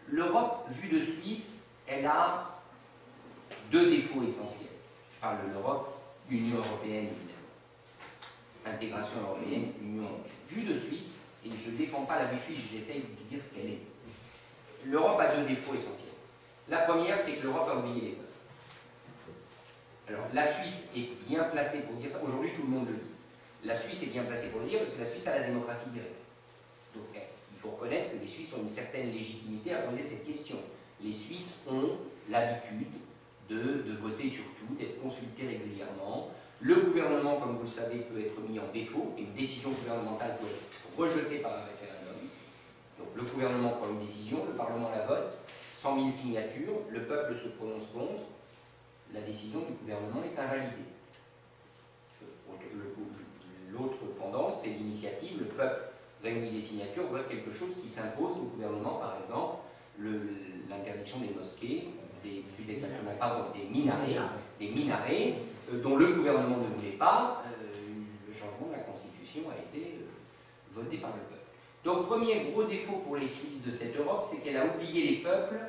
L'Europe, vue de Suisse, elle a deux défauts essentiels. Je parle de l'Europe, Union européenne évidemment. Intégration européenne, Union européenne. Vue de Suisse, et je ne défends pas la vue suisse, j'essaye de dire ce qu'elle est. L'Europe a deux défauts essentiels. La première, c'est que l'Europe a oublié les peuples. Alors, la Suisse est bien placée pour dire ça. Aujourd'hui, tout le monde le dit. La Suisse est bien placée pour le dire parce que la Suisse a la démocratie directe. Donc, il faut reconnaître que les Suisses ont une certaine légitimité à poser cette question. Les Suisses ont l'habitude de voter sur tout, d'être consultés régulièrement. Le gouvernement, comme vous le savez, peut être mis en défaut. Une décision gouvernementale peut être rejetée par un référendum. Donc, le gouvernement prend une décision, le Parlement la vote, 100 000 signatures, le peuple se prononce contre, la décision du gouvernement est invalidée. L'autre pendant, c'est l'initiative, le peuple réunit des signatures, vote quelque chose qui s'impose au gouvernement, par exemple, l'interdiction des mosquées, plus exactement, pardon, des minarets dont le gouvernement ne voulait pas, le changement de la Constitution a été voté par le peuple. Donc, premier gros défaut pour les Suisses de cette Europe, c'est qu'elle a oublié les peuples,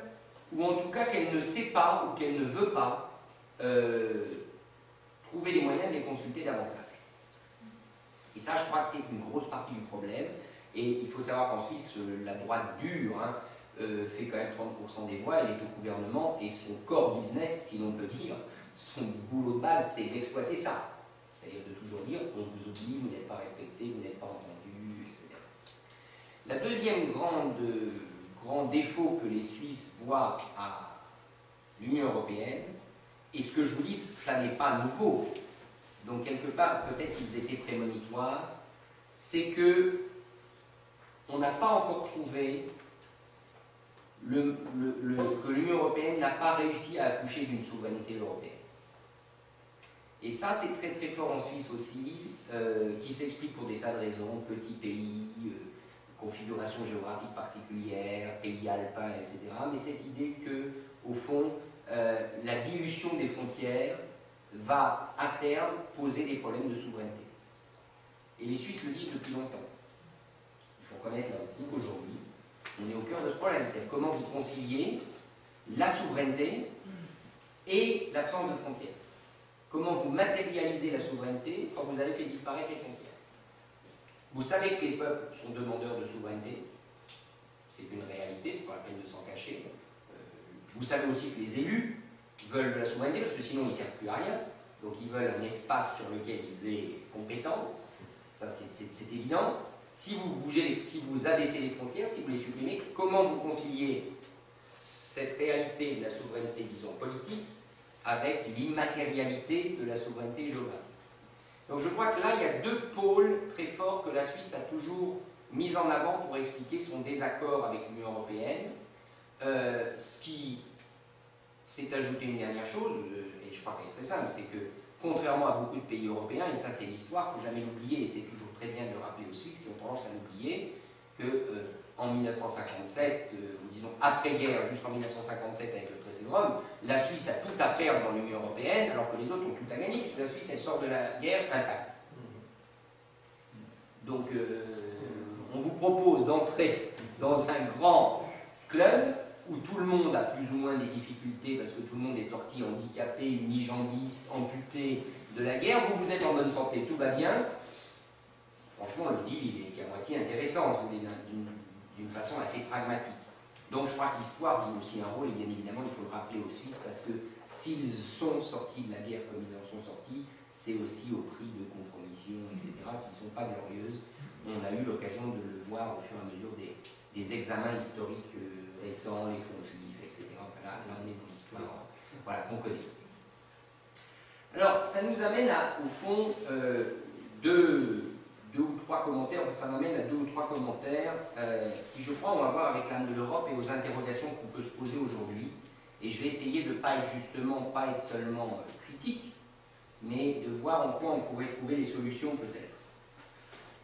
ou en tout cas qu'elle ne sait pas, ou qu'elle ne veut pas, trouver les moyens de les consulter davantage. Et ça, je crois que c'est une grosse partie du problème. Et il faut savoir qu'en Suisse, la droite dure fait quand même 30% des voix, elle est au gouvernement, et son core business, si l'on peut dire, son boulot de base, c'est d'exploiter ça. C'est-à-dire de toujours dire, on vous oublie, vous n'êtes pas respecté, vous n'êtes pas entendu, etc. La deuxième grand défaut que les Suisses voient à l'Union européenne, et ce que je vous dis, ça n'est pas nouveau, donc quelque part, peut-être qu'ils étaient prémonitoires, c'est que on n'a pas encore trouvé que l'Union européenne n'a pas réussi à accoucher d'une souveraineté européenne. Et ça, c'est très très fort en Suisse aussi, qui s'explique pour des tas de raisons, petit pays, configuration géographique particulière, pays alpin, etc. Mais cette idée que, au fond, la dilution des frontières va à terme poser des problèmes de souveraineté. Et les Suisses le disent depuis longtemps. Il faut reconnaître là aussi qu'aujourd'hui, on est au cœur de ce problème. Comment vous conciliez la souveraineté et l'absence de frontières? Comment vous matérialisez la souveraineté quand vous avez fait disparaître les frontières? Vous savez que les peuples sont demandeurs de souveraineté. C'est une réalité, c'est pas la peine de s'en cacher. Vous savez aussi que les élus veulent de la souveraineté parce que sinon ils ne servent plus à rien. Donc ils veulent un espace sur lequel ils aient compétence. Ça c'est évident. Si vous bougez, si vous abaissez les frontières, si vous les supprimez, comment vous conciliez cette réalité de la souveraineté, disons, politique, avec l'immatérialité de la souveraineté géographique? Donc je crois que là, il y a deux pôles très forts que la Suisse a toujours mis en avant pour expliquer son désaccord avec l'Union européenne. Ce qui s'est ajouté une dernière chose, et je crois qu'elle est très simple, c'est que contrairement à beaucoup de pays européens, et ça c'est l'histoire, il ne faut jamais l'oublier, et c'est toujours très bien de le rappeler aux Suisses qui ont tendance à l'oublier, qu'en 1957, ou disons après-guerre, jusqu'en 1957 avec le traité de Rome, la Suisse a tout à perdre dans l'Union européenne, alors que les autres ont tout à gagner, puisque la Suisse elle sort de la guerre intacte. Donc on vous propose d'entrer dans un grand club où tout le monde a plus ou moins des difficultés parce que tout le monde est sorti handicapé, unijambiste, amputé de la guerre, vous êtes en bonne santé, tout va bien. Franchement, le deal il est qu'à moitié intéressant, d'une façon assez pragmatique. Donc je crois que l'histoire joue aussi un rôle, et bien évidemment il faut le rappeler aux Suisses, parce que s'ils sont sortis de la guerre comme ils en sont sortis, c'est aussi au prix de compromissions, etc., qui ne sont pas glorieuses. On a eu l'occasion de le voir au fur et à mesure des examens historiques récents, les fonds juifs, etc. Là on est dans l'histoire voilà, qu'on connaît. Alors ça nous amène à, au fond, deux ou trois commentaires, ça m'amène à deux ou trois commentaires qui, je crois, ont à voir avec l'âme de l'Europe et aux interrogations qu'on peut se poser aujourd'hui. Et je vais essayer de ne pas être seulement critique, mais de voir en quoi on pourrait trouver des solutions peut-être.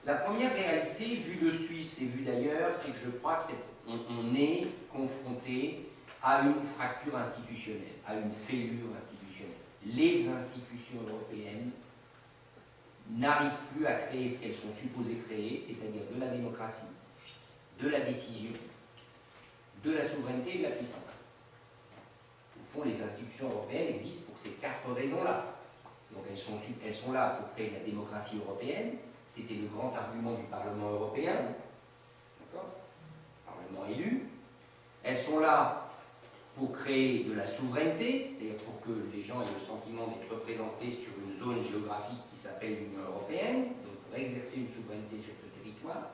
La première réalité, vue de Suisse et vue d'ailleurs, c'est que je crois qu'on est confronté à une fracture institutionnelle, à une fêlure institutionnelle. Les institutions européennes n'arrivent plus à créer ce qu'elles sont supposées créer, c'est-à-dire de la démocratie, de la décision, de la souveraineté et de la puissance. Au fond, les institutions européennes existent pour ces 4 raisons-là. Donc elles sont là pour créer la démocratie européenne. C'était le grand argument du Parlement européen. D'accord ? Parlement élu. Elles sont là pour créer de la souveraineté, c'est-à-dire pour que les gens aient le sentiment d'être représentés sur une zone géographique qui s'appelle l'Union européenne, donc pour exercer une souveraineté sur ce territoire.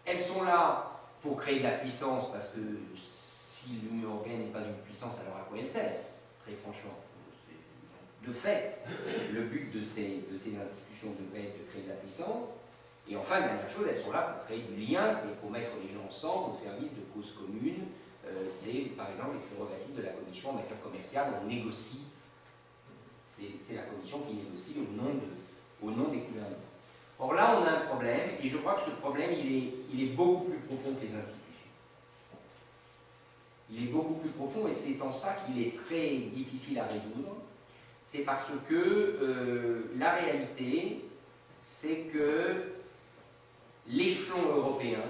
Elles sont là pour créer de la puissance, parce que si l'Union européenne n'est pas une puissance, alors à quoi elle sert? Très franchement. De fait, le but de ces institutions devrait être de créer de la puissance. Et enfin, dernière chose, elles sont là pour créer du lien, et pour mettre les gens ensemble au service de causes communes. C'est par exemple les prérogatives de la Commission en matière commerciale, on négocie. C'est la Commission qui négocie au nom des gouvernements. Or là, on a un problème, et je crois que ce problème, il est beaucoup plus profond que les institutions. Il est beaucoup plus profond, et c'est en ça qu'il est très difficile à résoudre. C'est parce que la réalité, c'est que l'échelon européen,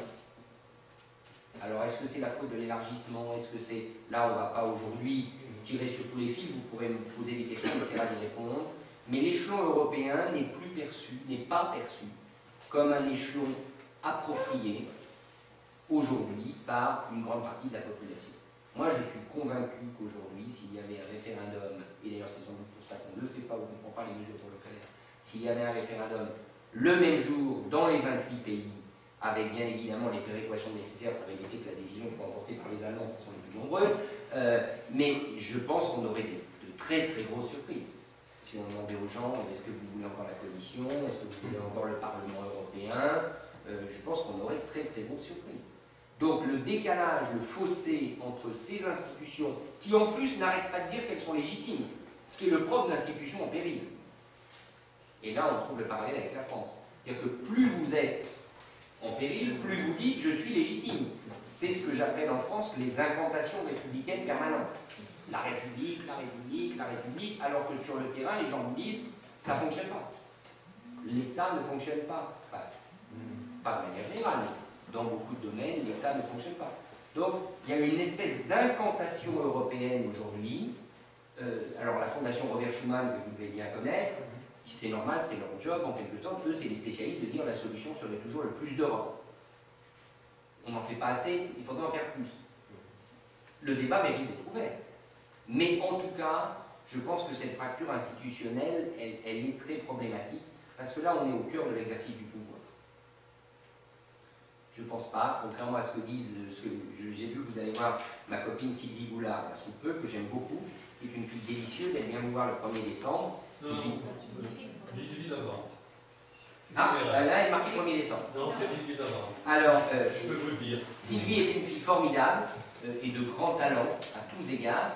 alors est-ce que c'est la faute de l'élargissement, est-ce que c'est... Là, on ne va pas aujourd'hui tirer sur tous les fils, vous pourrez me poser des questions, on essaiera d'y répondre. Mais l'échelon européen n'est plus perçu, n'est pas perçu comme un échelon approprié aujourd'hui par une grande partie de la population. Moi, je suis convaincu qu'aujourd'hui, s'il y avait un référendum, et d'ailleurs c'est sans doute pour ça qu'on ne le fait pas ou qu'on ne prend pas les mesures pour le faire, s'il y avait un référendum le même jour dans les 28 pays, avec bien évidemment les péréquations nécessaires pour éviter que la décision soit emportée par les Allemands qui sont les plus nombreux, mais je pense qu'on aurait de très très grosses surprises. Si on demandait aux gens, est-ce que vous voulez encore la Commission, est-ce que vous voulez encore le Parlement européen, je pense qu'on aurait très très grosses surprises. Donc le décalage, le fossé entre ces institutions, qui en plus n'arrêtent pas de dire qu'elles sont légitimes, ce qui est le propre d'institutions en péril. Et là on trouve le parallèle avec la France. C'est-à-dire que plus vous êtes en péril, plus vous dites je suis légitime. C'est ce que j'appelle en France les incantations républicaines permanentes. La République, la République, la République, alors que sur le terrain, les gens vous disent ça ne fonctionne pas. L'État ne fonctionne pas. Enfin, pas de manière générale, mais dans beaucoup de domaines, l'État ne fonctionne pas. Donc, il y a une espèce d'incantation européenne aujourd'hui. Alors, la Fondation Robert Schuman, que vous devez bien connaître, qui c'est normal, c'est leur job en quelque sorte, eux, c'est les spécialistes de dire la solution serait toujours le plus d'Europe. On n'en fait pas assez, il faudrait en faire plus. Le débat mérite d'être ouvert. Mais en tout cas, je pense que cette fracture institutionnelle, elle est très problématique, parce que là, on est au cœur de l'exercice du pouvoir. Je ne pense pas, contrairement à ce que disent, j'ai vu que vous allez voir ma copine Sylvie Goulard, sous peu, que j'aime beaucoup, qui est une fille délicieuse, elle vient nous voir le 1er décembre. Non, 18 novembre. Ah, là, elle est marquée 1er décembre. Non, c'est 18 novembre. Alors, je peux vous le dire. Sylvie est une fille formidable et de grand talent à tous égards.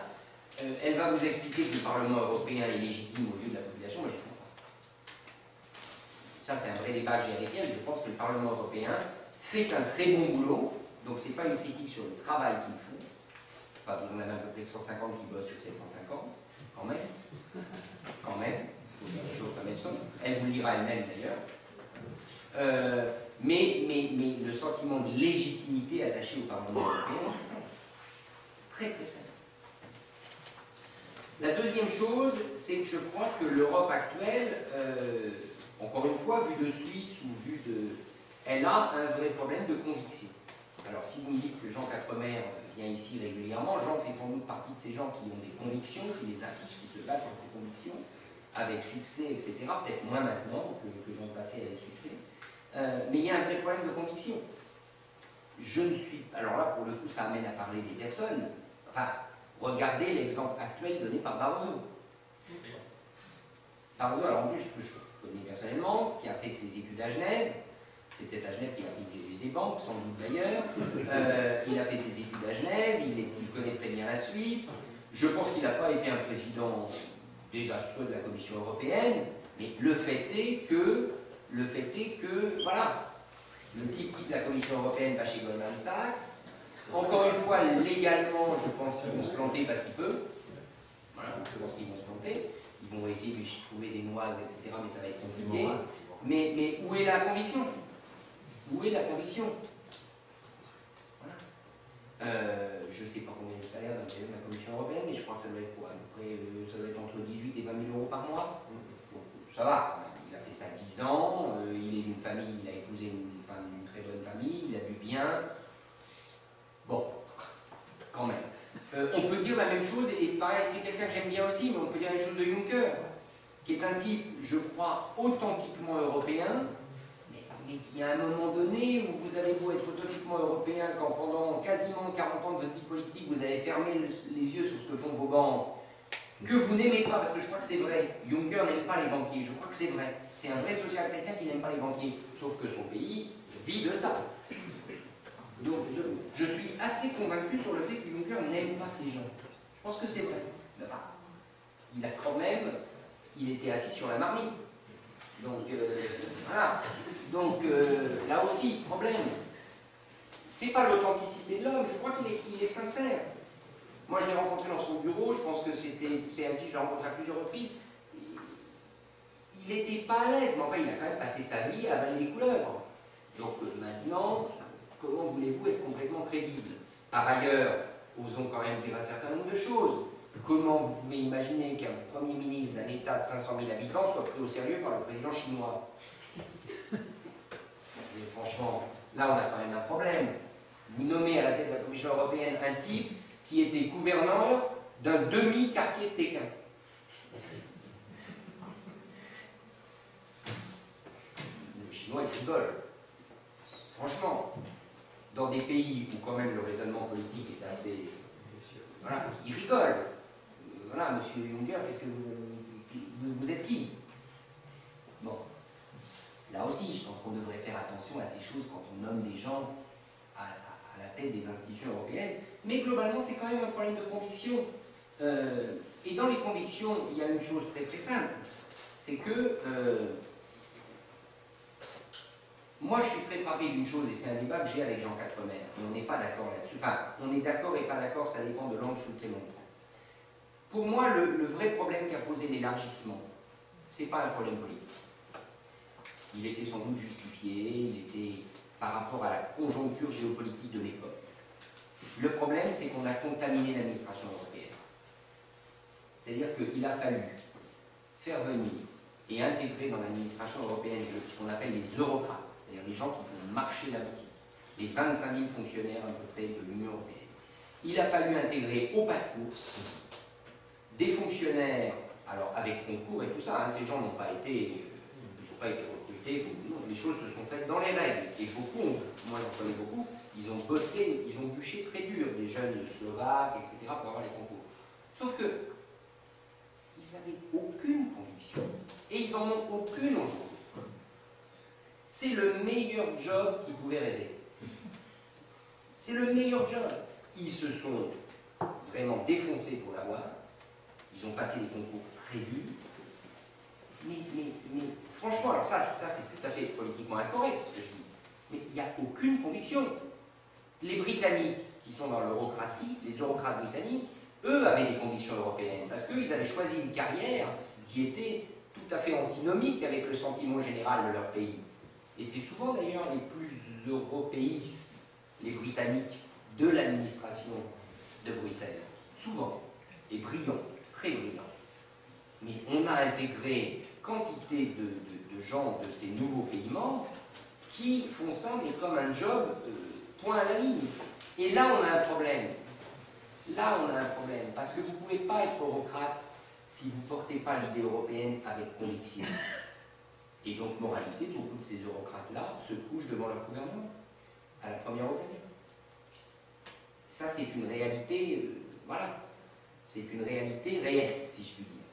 Elle va vous expliquer que le Parlement européen est légitime aux yeux de la population, mais je ne comprends pas. Ça, c'est un vrai débat que j'ai avec elle. Je pense que le Parlement européen fait un très bon boulot, donc ce n'est pas une critique sur le travail qu'ils font. Enfin, vous en avez à peu près 150 qui bossent sur 750, quand même. Quand même, il faut dire les choses comme elles sont. Elle vous le dira elle-même d'ailleurs. Mais le sentiment de légitimité attaché au Parlement européen, très très faible. La deuxième chose, c'est que je crois que l'Europe actuelle, encore une fois, vue de Suisse ou vue de... elle a un vrai problème de conviction. Alors si vous me dites que Jean Quatremer vient ici régulièrement, Jean fait sans doute partie de ces gens qui ont des convictions, qui les affichent, qui se battent pour ces convictions, avec succès, etc. Peut-être moins maintenant que dans le passé avec succès. Mais il y a un vrai problème de conviction. Je ne suis... Alors là, pour le coup, ça amène à parler des personnes. Enfin, regardez l'exemple actuel donné par Barroso. Barroso, alors en plus, que je connais personnellement, qui a fait ses études à Genève. C'est peut-être à Genève qu'il a pris des banques, sans doute d'ailleurs. Il a fait ses études à Genève, il connaît très bien la Suisse. Je pense qu'il n'a pas été un président désastreux de la Commission européenne, mais le fait est que, voilà, le type quitte la Commission européenne, va chez Goldman Sachs. Encore une fois, légalement, je pense qu'ils vont se planter parce qu'ils peuvent. Voilà, je pense qu'ils vont se planter. Ils vont essayer de trouver des noises, etc., mais ça va être compliqué. Mais où est la conviction? Où est la conviction? Voilà. Je ne sais pas combien est le salaire de la Commission européenne, mais je crois que ça doit être quoi, à peu près, ça doit être entre 18 et 20 000 euros par mois. Donc, ça va, il a fait ça 10 ans, il est d'une famille, il a épousé une très bonne famille, il a du bien. Bon, quand même. On peut dire la même chose, et pareil, c'est quelqu'un que j'aime bien aussi, mais on peut dire la même chose de Juncker, qui est un type, je crois, authentiquement européen, mais qui à un moment donné, où vous avez beau être authentiquement européen, quand pendant quasiment 40 ans de votre vie politique, vous avez fermé les yeux sur ce que font vos banques, que vous n'aimez pas, parce que je crois que c'est vrai, Juncker n'aime pas les banquiers, je crois que c'est vrai. C'est un vrai social-chrétien qui n'aime pas les banquiers, sauf que son pays vit de ça. Donc je suis assez convaincu sur le fait que Juncker n'aime pas ces gens. Je pense que c'est vrai. Enfin, il a quand même, il était assis sur la marmite. Donc voilà. Donc là aussi, problème. C'est pas l'authenticité de l'homme, je crois qu'il est sincère. Moi je l'ai rencontré dans son bureau, je pense que c'est un petit, je l'ai rencontré à plusieurs reprises. Il n'était pas à l'aise, mais enfin il a quand même passé sa vie à avaler les couleuvres. Donc maintenant, comment voulez-vous être complètement crédible? Par ailleurs, osons quand même dire un certain nombre de choses. Comment vous pouvez imaginer qu'un Premier ministre d'un État de 500 000 habitants soit pris au sérieux par le président chinois? Mais franchement, là on a quand même un problème. Vous nommez à la tête de la Commission européenne un type qui était gouverneur d'un demi-quartier de Pékin. Le Chinois, il rigole. Franchement, dans des pays où quand même le raisonnement politique est assez... Voilà, il rigole. Voilà, monsieur Juncker, qu'est-ce que vous êtes qui? Bon. Là aussi, je pense qu'on devrait faire attention à ces choses quand on nomme des gens à la tête des institutions européennes. Mais globalement, c'est quand même un problème de conviction. Et dans les convictions, il y a une chose très très simple. C'est que... moi, je suis très frappé d'une chose, et c'est un débat que j'ai avec Jean Quatremer, et on n'est pas d'accord là-dessus. Enfin, on est d'accord et pas d'accord, ça dépend de l'angle sous lequel on prend. Pour moi, le vrai problème qu'a posé l'élargissement, c'est pas un problème politique. Il était sans doute justifié, il était par rapport à la conjoncture géopolitique de l'époque. Le problème, c'est qu'on a contaminé l'administration européenne. C'est-à-dire qu'il a fallu faire venir et intégrer dans l'administration européenne ce qu'on appelle les eurocrates, c'est-à-dire les gens qui font marcher la boutique, les 25 000 fonctionnaires à peu près de l'Union européenne. Il a fallu intégrer au pas de course des fonctionnaires, alors avec concours et tout ça, hein, ces gens n'ont pas été, recrutés, non, les choses se sont faites dans les règles, et beaucoup, moi j'en connais beaucoup, ils ont bossé, ils ont bûché très dur, des jeunes slovaques, etc., pour avoir les concours. Sauf que, ils n'avaient aucune conviction, et ils n'en ont aucune aujourd'hui. C'est le meilleur job qu'ils pouvaient rêver. C'est le meilleur job. Ils se sont vraiment défoncés pour l'avoir. Ils ont passé des concours très durs. Mais franchement, alors ça c'est tout à fait politiquement incorrect ce que je dis. Mais il n'y a aucune conviction. Les Britanniques qui sont dans l'eurocratie, les eurocrates britanniques, eux avaient des convictions européennes parce qu'ils avaient choisi une carrière qui était tout à fait antinomique avec le sentiment général de leur pays. Et c'est souvent d'ailleurs les plus européistes, les Britanniques, de l'administration de Bruxelles. Souvent. Et brillants, très brillants. Mais on a intégré quantité de gens de ces nouveaux pays membres qui font ça, mais comme un job point à la ligne. Et là, on a un problème. Là, on a un problème. Parce que vous ne pouvez pas être eurocrate si vous ne portez pas l'idée européenne avec conviction. Et donc, moralité, beaucoup de ces eurocrates-là se couchent devant leur gouvernement, à la première occasion. Ça, c'est une réalité, voilà. C'est une réalité réelle, si je puis dire.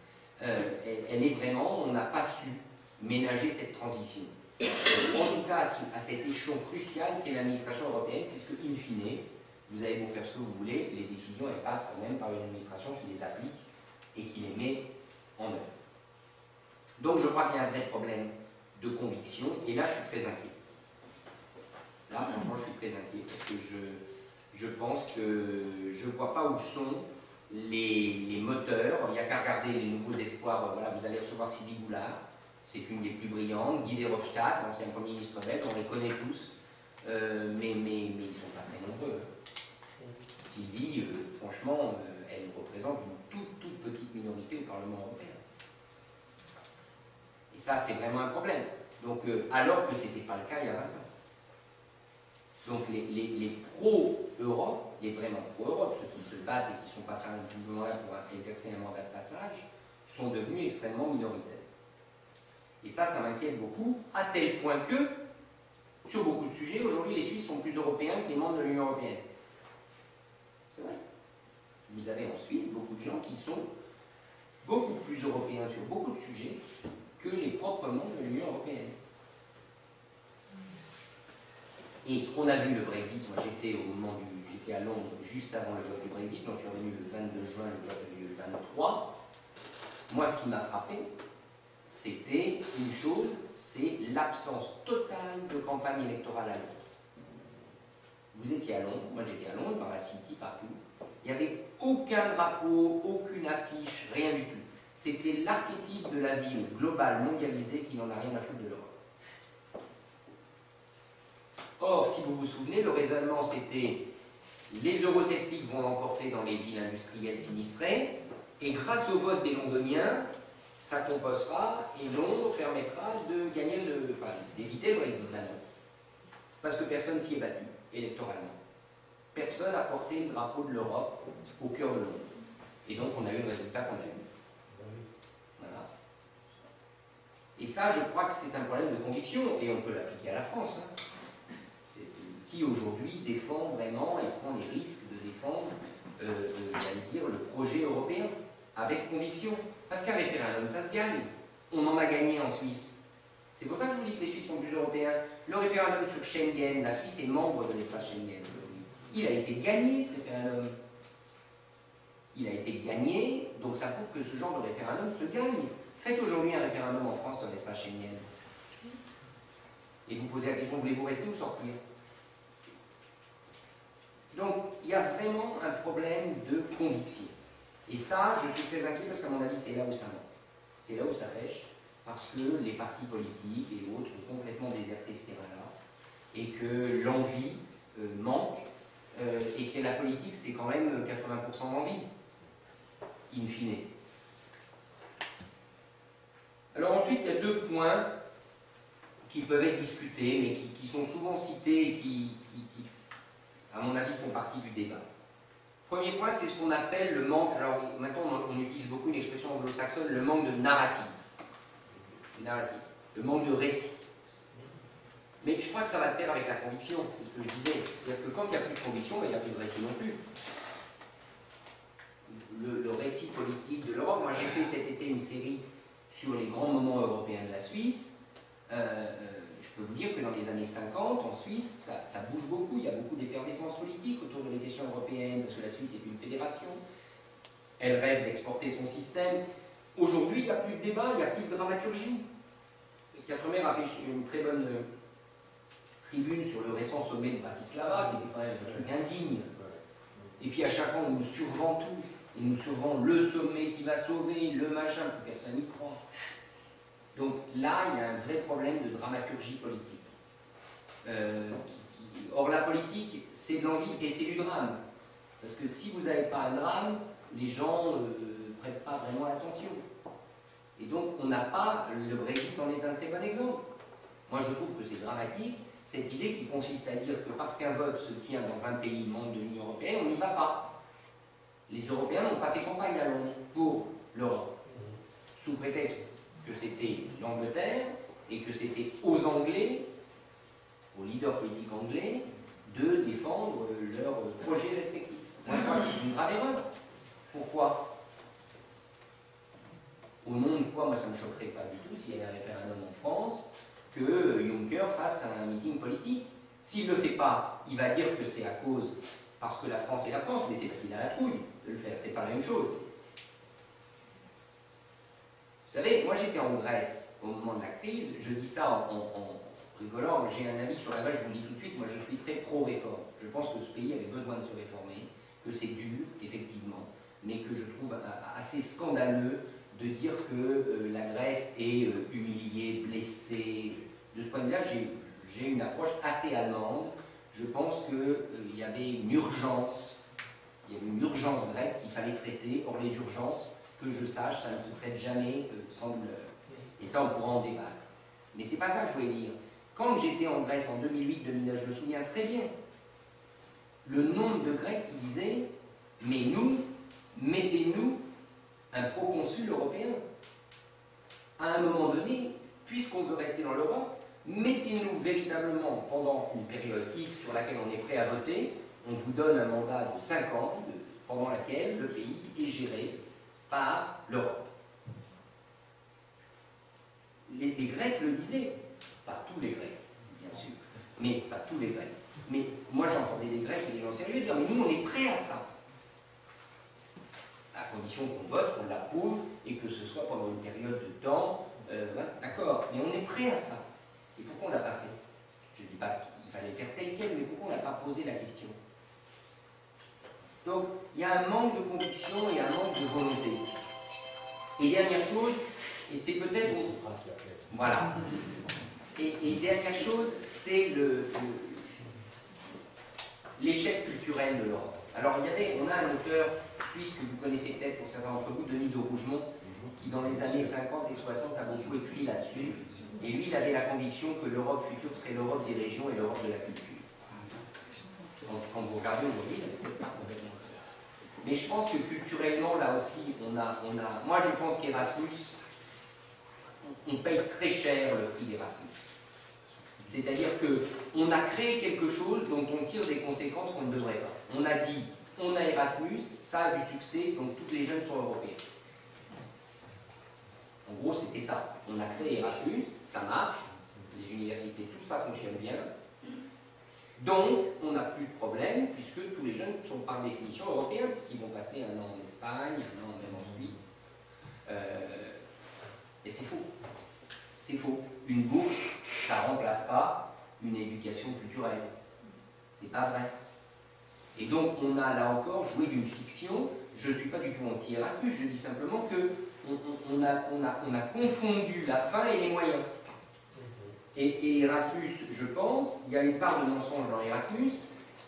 Elle est vraiment, on n'a pas su ménager cette transition. En tout cas, à cet échelon crucial qu'est l'administration européenne, puisque, in fine, vous avez beau faire ce que vous voulez, les décisions, elles passent quand même par une administration qui les applique et qui les met en œuvre. Donc, je crois qu'il y a un vrai problème de conviction, et là, je suis très inquiet. Là, franchement, je suis très inquiet, parce que je pense que je ne vois pas où sont les moteurs. Il n'y a qu'à regarder les nouveaux espoirs. Voilà, vous allez recevoir Sylvie Goulard, c'est une des plus brillantes. Guy Verhofstadt, l'ancien Premier ministre belge, on les connaît tous, mais ils ne sont pas très nombreux. Sylvie, franchement, franchement, elle représente une toute petite minorité au Parlement européen. Et ça, c'est vraiment un problème. Donc, alors que ce n'était pas le cas il y a 20 ans. Donc les pro-Europe, les vraiment pro-Europe, ceux qui se battent et qui sont pas simplement là pour exercer un mandat de passage, sont devenus extrêmement minoritaires. Et ça m'inquiète beaucoup, à tel point que, sur beaucoup de sujets, aujourd'hui, les Suisses sont plus européens que les membres de l'Union européenne. C'est vrai. Vous avez en Suisse beaucoup de gens qui sont beaucoup plus européens sur beaucoup de sujets que les propres membres de l'Union européenne. Et ce qu'on a vu, le Brexit, moi j'étais à Londres juste avant le vote du Brexit, on suis revenu le 22 juin, le vote a eu lieu le 23. Moi, ce qui m'a frappé, c'était une chose, c'est l'absence totale de campagne électorale à Londres. Vous étiez à Londres, moi j'étais à Londres, dans la City, partout. Il n'y avait aucun drapeau, aucune affiche, rien du tout. C'était l'archétype de la ville globale, mondialisée, qui n'en a rien à foutre de l'Europe. Or, si vous vous souvenez, le raisonnement c'était les eurosceptiques vont l'emporter dans les villes industrielles sinistrées, et grâce au vote des Londoniens, ça compensera et Londres permettra de gagner d'éviter le Brexit maintenant. Parce que personne s'y est battu électoralement. Personne n'a porté le drapeau de l'Europe au cœur de Londres. Et donc on a eu le résultat qu'on a eu. Voilà. Et ça, je crois que c'est un problème de conviction, et on peut l'appliquer à la France. Hein. Qui aujourd'hui défend vraiment et prend les risques de défendre, j'allais dire, le projet européen avec conviction. Parce qu'un référendum, ça se gagne. On en a gagné en Suisse. C'est pour ça que je vous dis que les Suisses sont plus européens. Le référendum sur Schengen, la Suisse est membre de l'espace Schengen. Il a été gagné, ce référendum. Il a été gagné, donc ça prouve que ce genre de référendum se gagne. Faites aujourd'hui un référendum en France sur l'espace Schengen. Et vous posez la question, voulez-vous rester ou sortir? Donc, il y a vraiment un problème de conviction. Et ça, je suis très inquiet parce qu'à mon avis, c'est là où ça manque. C'est là où ça pêche, parce que les partis politiques et autres ont complètement déserté ce terrain-là, et que l'envie manque, et que la politique, c'est quand même 80% d'envie, in fine. Alors ensuite, il y a deux points qui peuvent être discutés, mais qui sont souvent cités et qui à mon avis, font partie du débat. Premier point, c'est ce qu'on appelle le manque, alors maintenant on utilise beaucoup une expression anglo-saxonne, le manque de narrative. Le manque de récit. Mais je crois que ça va de pair avec la conviction, c'est ce que je disais. C'est-à-dire que quand il n'y a plus de conviction, il n'y a plus de récit non plus. Le récit politique de l'Europe, moi j'ai fait cet été une série sur les grands moments européens de la Suisse. Je peux vous dire que dans les années 50, en Suisse, ça bouge beaucoup, il y a beaucoup d'effervescence politique autour de la question européenne, parce que la Suisse est une fédération, elle rêve d'exporter son système. Aujourd'hui, il n'y a plus de débat, il n'y a plus de dramaturgie. Quatremer a fait une très bonne tribune sur le récent sommet de Bratislava, qui était quand même un truc indigne. Et puis à chaque fois, on nous survend tout. On nous survend le sommet qui va sauver, le machin, plus personne n'y croit. Donc là, il y a un vrai problème de dramaturgie politique. Or, la politique, c'est de l'envie et c'est du drame. Parce que si vous n'avez pas un drame, les gens ne prêtent pas vraiment attention. Et donc, on n'a pas, le Brexit en est un très bon exemple. Moi, je trouve que c'est dramatique, cette idée qui consiste à dire que parce qu'un vote se tient dans un pays membre de l'Union européenne, on n'y va pas. Les Européens n'ont pas fait campagne à Londres pour l'Europe, sous prétexte que c'était l'Angleterre et que c'était aux Anglais, aux leaders politiques anglais, de défendre leurs projets respectifs. Moi, je crois que c'est une grave erreur. Pourquoi? Au nom de quoi, moi, ça ne me choquerait pas du tout s'il y avait un référendum en France, que Juncker fasse un meeting politique. S'il ne le fait pas, il va dire que c'est à cause, parce que la France est la France, mais c'est parce qu'il a la trouille de le faire, c'est pas la même chose. Vous savez, moi j'étais en Grèce au moment de la crise, je dis ça en rigolant, j'ai un avis sur la Grèce, je vous le dis tout de suite, moi je suis très pro-réforme. Je pense que ce pays avait besoin de se réformer, que c'est dur, effectivement, mais que je trouve assez scandaleux de dire que la Grèce est humiliée, blessée. De ce point de vue-là, j'ai une approche assez allemande. Je pense qu'il y avait une urgence, Il y avait une urgence grecque qu'il fallait traiter. Or, les urgences, que je sache, ça ne se traite jamais sans douleur. Et ça, on pourra en débattre. Mais c'est pas ça que je voulais dire. Quand j'étais en Grèce en 2008-2009, je me souviens très bien, le nombre de Grecs qui disaient « Mais nous, mettez-nous un proconsul européen. À un moment donné, puisqu'on veut rester dans l'Europe, mettez-nous véritablement pendant une période X sur laquelle on est prêt à voter, on vous donne un mandat de 5 ans, pendant laquelle le pays est géré par l'Europe. » Les Grecs le disaient, pas tous les Grecs, bien sûr, mais pas tous les Grecs. Mais moi j'entendais des Grecs et des gens sérieux dire, mais nous on est prêts à ça. À condition qu'on vote, qu'on l'approuve, et que ce soit pendant une période de temps, d'accord, mais on est prêt à ça. Et pourquoi on ne l'a pas fait? Je ne dis pas qu'il fallait le faire tel quel, mais pourquoi on n'a pas posé la question? Donc, il y a un manque de conviction et un manque de volonté. Et dernière chose, et c'est peut-être... Voilà. Et dernière chose, c'est l'échec culturel de l'Europe. Alors, on a un auteur suisse que vous connaissez peut-être pour certains d'entre vous, Denis de Rougemont, qui dans les années 50 et 60 a beaucoup écrit là-dessus. Et lui, il avait la conviction que l'Europe future serait l'Europe des régions et l'Europe de la culture. Quand vous regardez aujourd'hui, il n'est peut-être pas complètement. Mais je pense que culturellement, là aussi, moi, je pense qu'Erasmus, on paye très cher le prix d'Erasmus. C'est-à-dire qu'on a créé quelque chose dont on tire des conséquences qu'on ne devrait pas. On a dit, on a Erasmus, ça a du succès, donc tous les jeunes sont européens. En gros, c'était ça. On a créé Erasmus, ça marche, les universités, tout ça fonctionne bien. Donc, on n'a plus de problème, puisque tous les jeunes sont par définition européens, puisqu'ils vont passer un an en Espagne, un an même en Suisse. Et c'est faux. C'est faux. Une bourse, ça ne remplace pas une éducation culturelle. C'est pas vrai. Et donc, on a là encore joué d'une fiction. Je ne suis pas du tout anti-Erasmus, je dis simplement que on a confondu la fin et les moyens. Et Erasmus, je pense, il y a une part de mensonge dans Erasmus,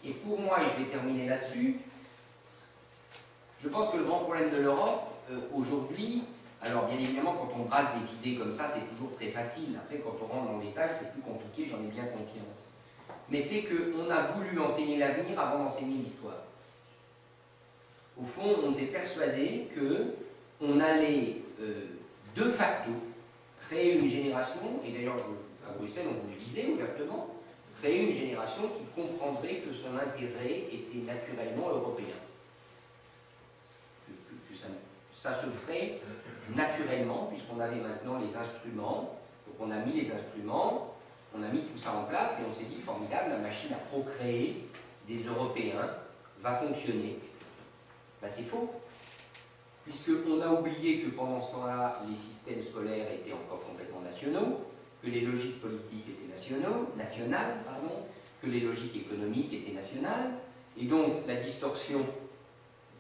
et pour moi, et je vais terminer là-dessus, je pense que le grand problème de l'Europe, aujourd'hui, alors bien évidemment, quand on brasse des idées comme ça, c'est toujours très facile. Après, quand on rentre dans le détail, c'est plus compliqué, j'en ai bien conscience. Mais c'est qu'on a voulu enseigner l'avenir avant d'enseigner l'histoire. Au fond, on s'est persuadé qu'on allait de facto créer une génération, et d'ailleurs à Bruxelles on vous le disait ouvertement, créer une génération qui comprendrait que son intérêt était naturellement européen. Que ça se ferait naturellement, puisqu'on avait maintenant les instruments. Donc on a mis les instruments, on a mis tout ça en place, et on s'est dit, formidable, la machine à procréer des Européens va fonctionner. Ben, c'est faux. Puisqu'on a oublié que pendant ce temps-là, les systèmes scolaires étaient encore complètement nationaux, que les logiques politiques étaient nationales, que les logiques économiques étaient nationales, et donc la distorsion,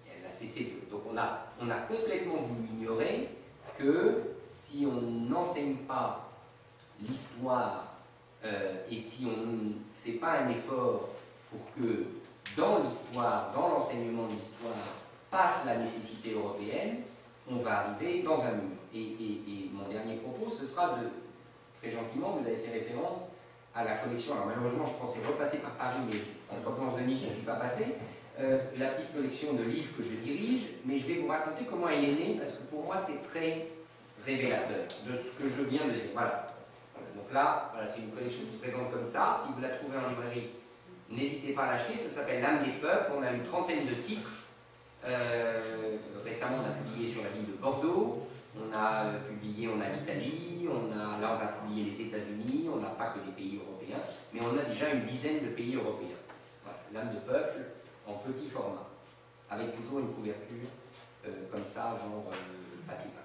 elle a cessé. Donc on a complètement voulu ignorer que si on n'enseigne pas l'histoire et si on ne fait pas un effort pour que dans l'histoire, dans l'enseignement de l'histoire, passe la nécessité européenne, on va arriver dans un mur. Et mon dernier propos, ce sera de, très gentiment, vous avez fait référence à la collection, alors malheureusement je pensais repasser par Paris, mais en conférence de Nice je ne suis pas passé, la petite collection de livres que je dirige, mais je vais vous raconter comment elle est née, parce que pour moi c'est très révélateur de ce que je viens de dire. Voilà. Donc là, voilà, c'est une collection qui se présente comme ça. Si vous la trouvez en librairie, n'hésitez pas à l'acheter. Ça s'appelle L'âme des peuples. On a une trentaine de titres. Récemment, on a publié sur la ville de Bordeaux. On a publié, on a l'Italie. Là, on va publier les États-Unis. On n'a pas que des pays européens, mais on a déjà une dizaine de pays européens. Voilà, L'âme de peuple en petit format, avec toujours une couverture comme ça, genre papier peint.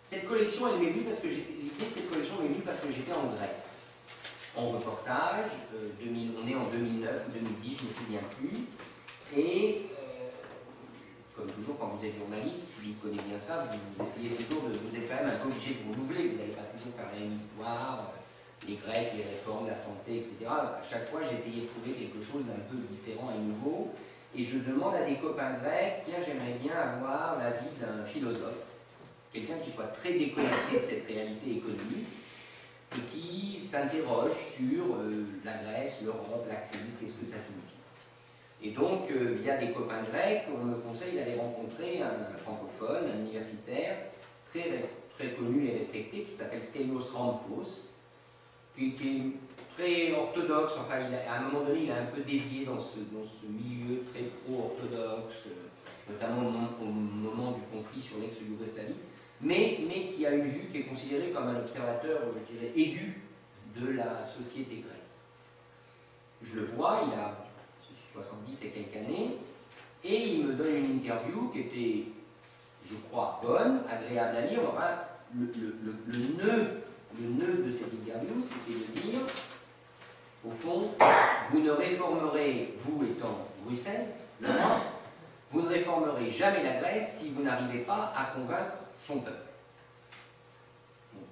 Cette collection, elle m'est venue parce que l'idée de cette collection m'est venue parce que j'étais en Grèce, en reportage. On est en 2009 ou 2010, je ne me souviens plus. Et comme toujours, quand vous êtes journaliste, vous connaissez bien ça, vous essayez toujours vous êtes quand même un peu obligé de vous renouveler. Vous n'allez pas toujours faire la même histoire, les Grecs, les réformes, la santé, etc. À chaque fois, j'essayais de trouver quelque chose d'un peu différent et nouveau. et je demande à des copains grecs, tiens, j'aimerais bien avoir l'avis d'un philosophe, quelqu'un qui soit très déconnecté de cette réalité économique, et qui s'interroge sur la Grèce, l'Europe, la crise, qu'est-ce que ça signifie. Et donc, via des copains grecs, on me conseille d'aller rencontrer un francophone, un universitaire, très connu et respecté, qui s'appelle Stelios Ramphos, qui est très orthodoxe, enfin, à un moment donné, il a un peu dévié dans ce milieu très pro-orthodoxe, notamment au moment du conflit sur l'ex-Yougoslavie, mais qui a une vue qui est considérée comme un observateur, je dirais, aigu de la société grecque. Je le vois, il a 70 et quelques années, et il me donne une interview qui était, je crois, bonne, agréable à lire. Enfin, le nœud de cette interview, c'était de dire, au fond, vous ne réformerez, vous étant Bruxelles, l'Europe, vous ne réformerez jamais la Grèce si vous n'arrivez pas à convaincre son peuple. Bon.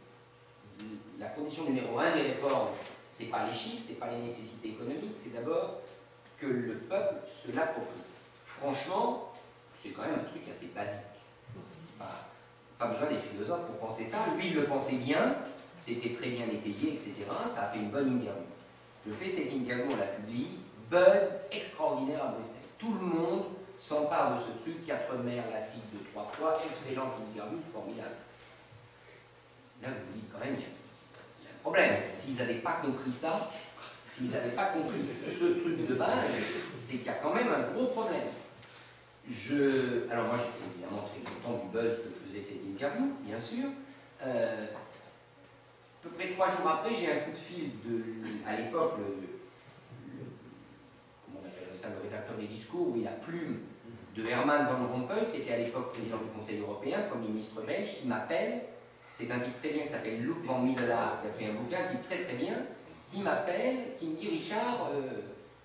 La condition numéro 1 des réformes, ce n'est pas les chiffres, ce n'est pas les nécessités économiques, c'est d'abord que le peuple se l'approprie. Franchement, c'est quand même un truc assez basique. Pas besoin des philosophes pour penser ça. Lui, il le pensait bien, c'était très bien étayé, etc. Ça a fait une bonne interview. Je fais cette interview, on la publie, buzz extraordinaire à Bruxelles. Tout le monde s'empare de ce truc, 4 mers, la cite de 3 fois, excellente interview, formidable. Là, vous vous dites quand même, il y a un problème. S'ils n'avaient pas compris ça, s'ils n'avaient pas compris ce truc de base, c'est qu'il y a quand même un gros problème. Alors moi, j'étais évidemment très content du buzz que faisait cette interview, bien sûr. À peu près 3 jours après, j'ai un coup de fil à l'époque, comment on appelle ça, le rédacteur des discours, où il a plume de Herman Van Rompuy, qui était à l'époque président du Conseil européen, comme ministre belge, qui m'appelle. C'est un type très bien qui s'appelle Luc Van Middelaar, qui a fait un bouquin qui est très très bien, qui m'appelle, qui me dit, Richard,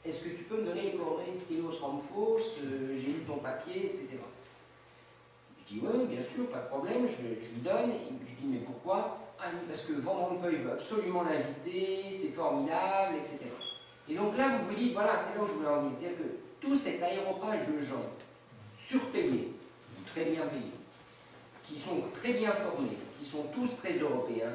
est-ce que tu peux me donner les coordonnées de Stelios Ramphos, j'ai lu ton papier, etc. Je dis, oui, bien sûr, pas de problème, je lui donne, et je dis, mais pourquoi? Ah oui, parce que Van Rompuy veut absolument l'inviter, c'est formidable, etc. Et donc là, vous vous dites, voilà, c'est là où je voulais en venir, c'est-à-dire que tout cet aéropage de gens surpayés, très bien payés, qui sont très bien formés, qui sont tous très européens,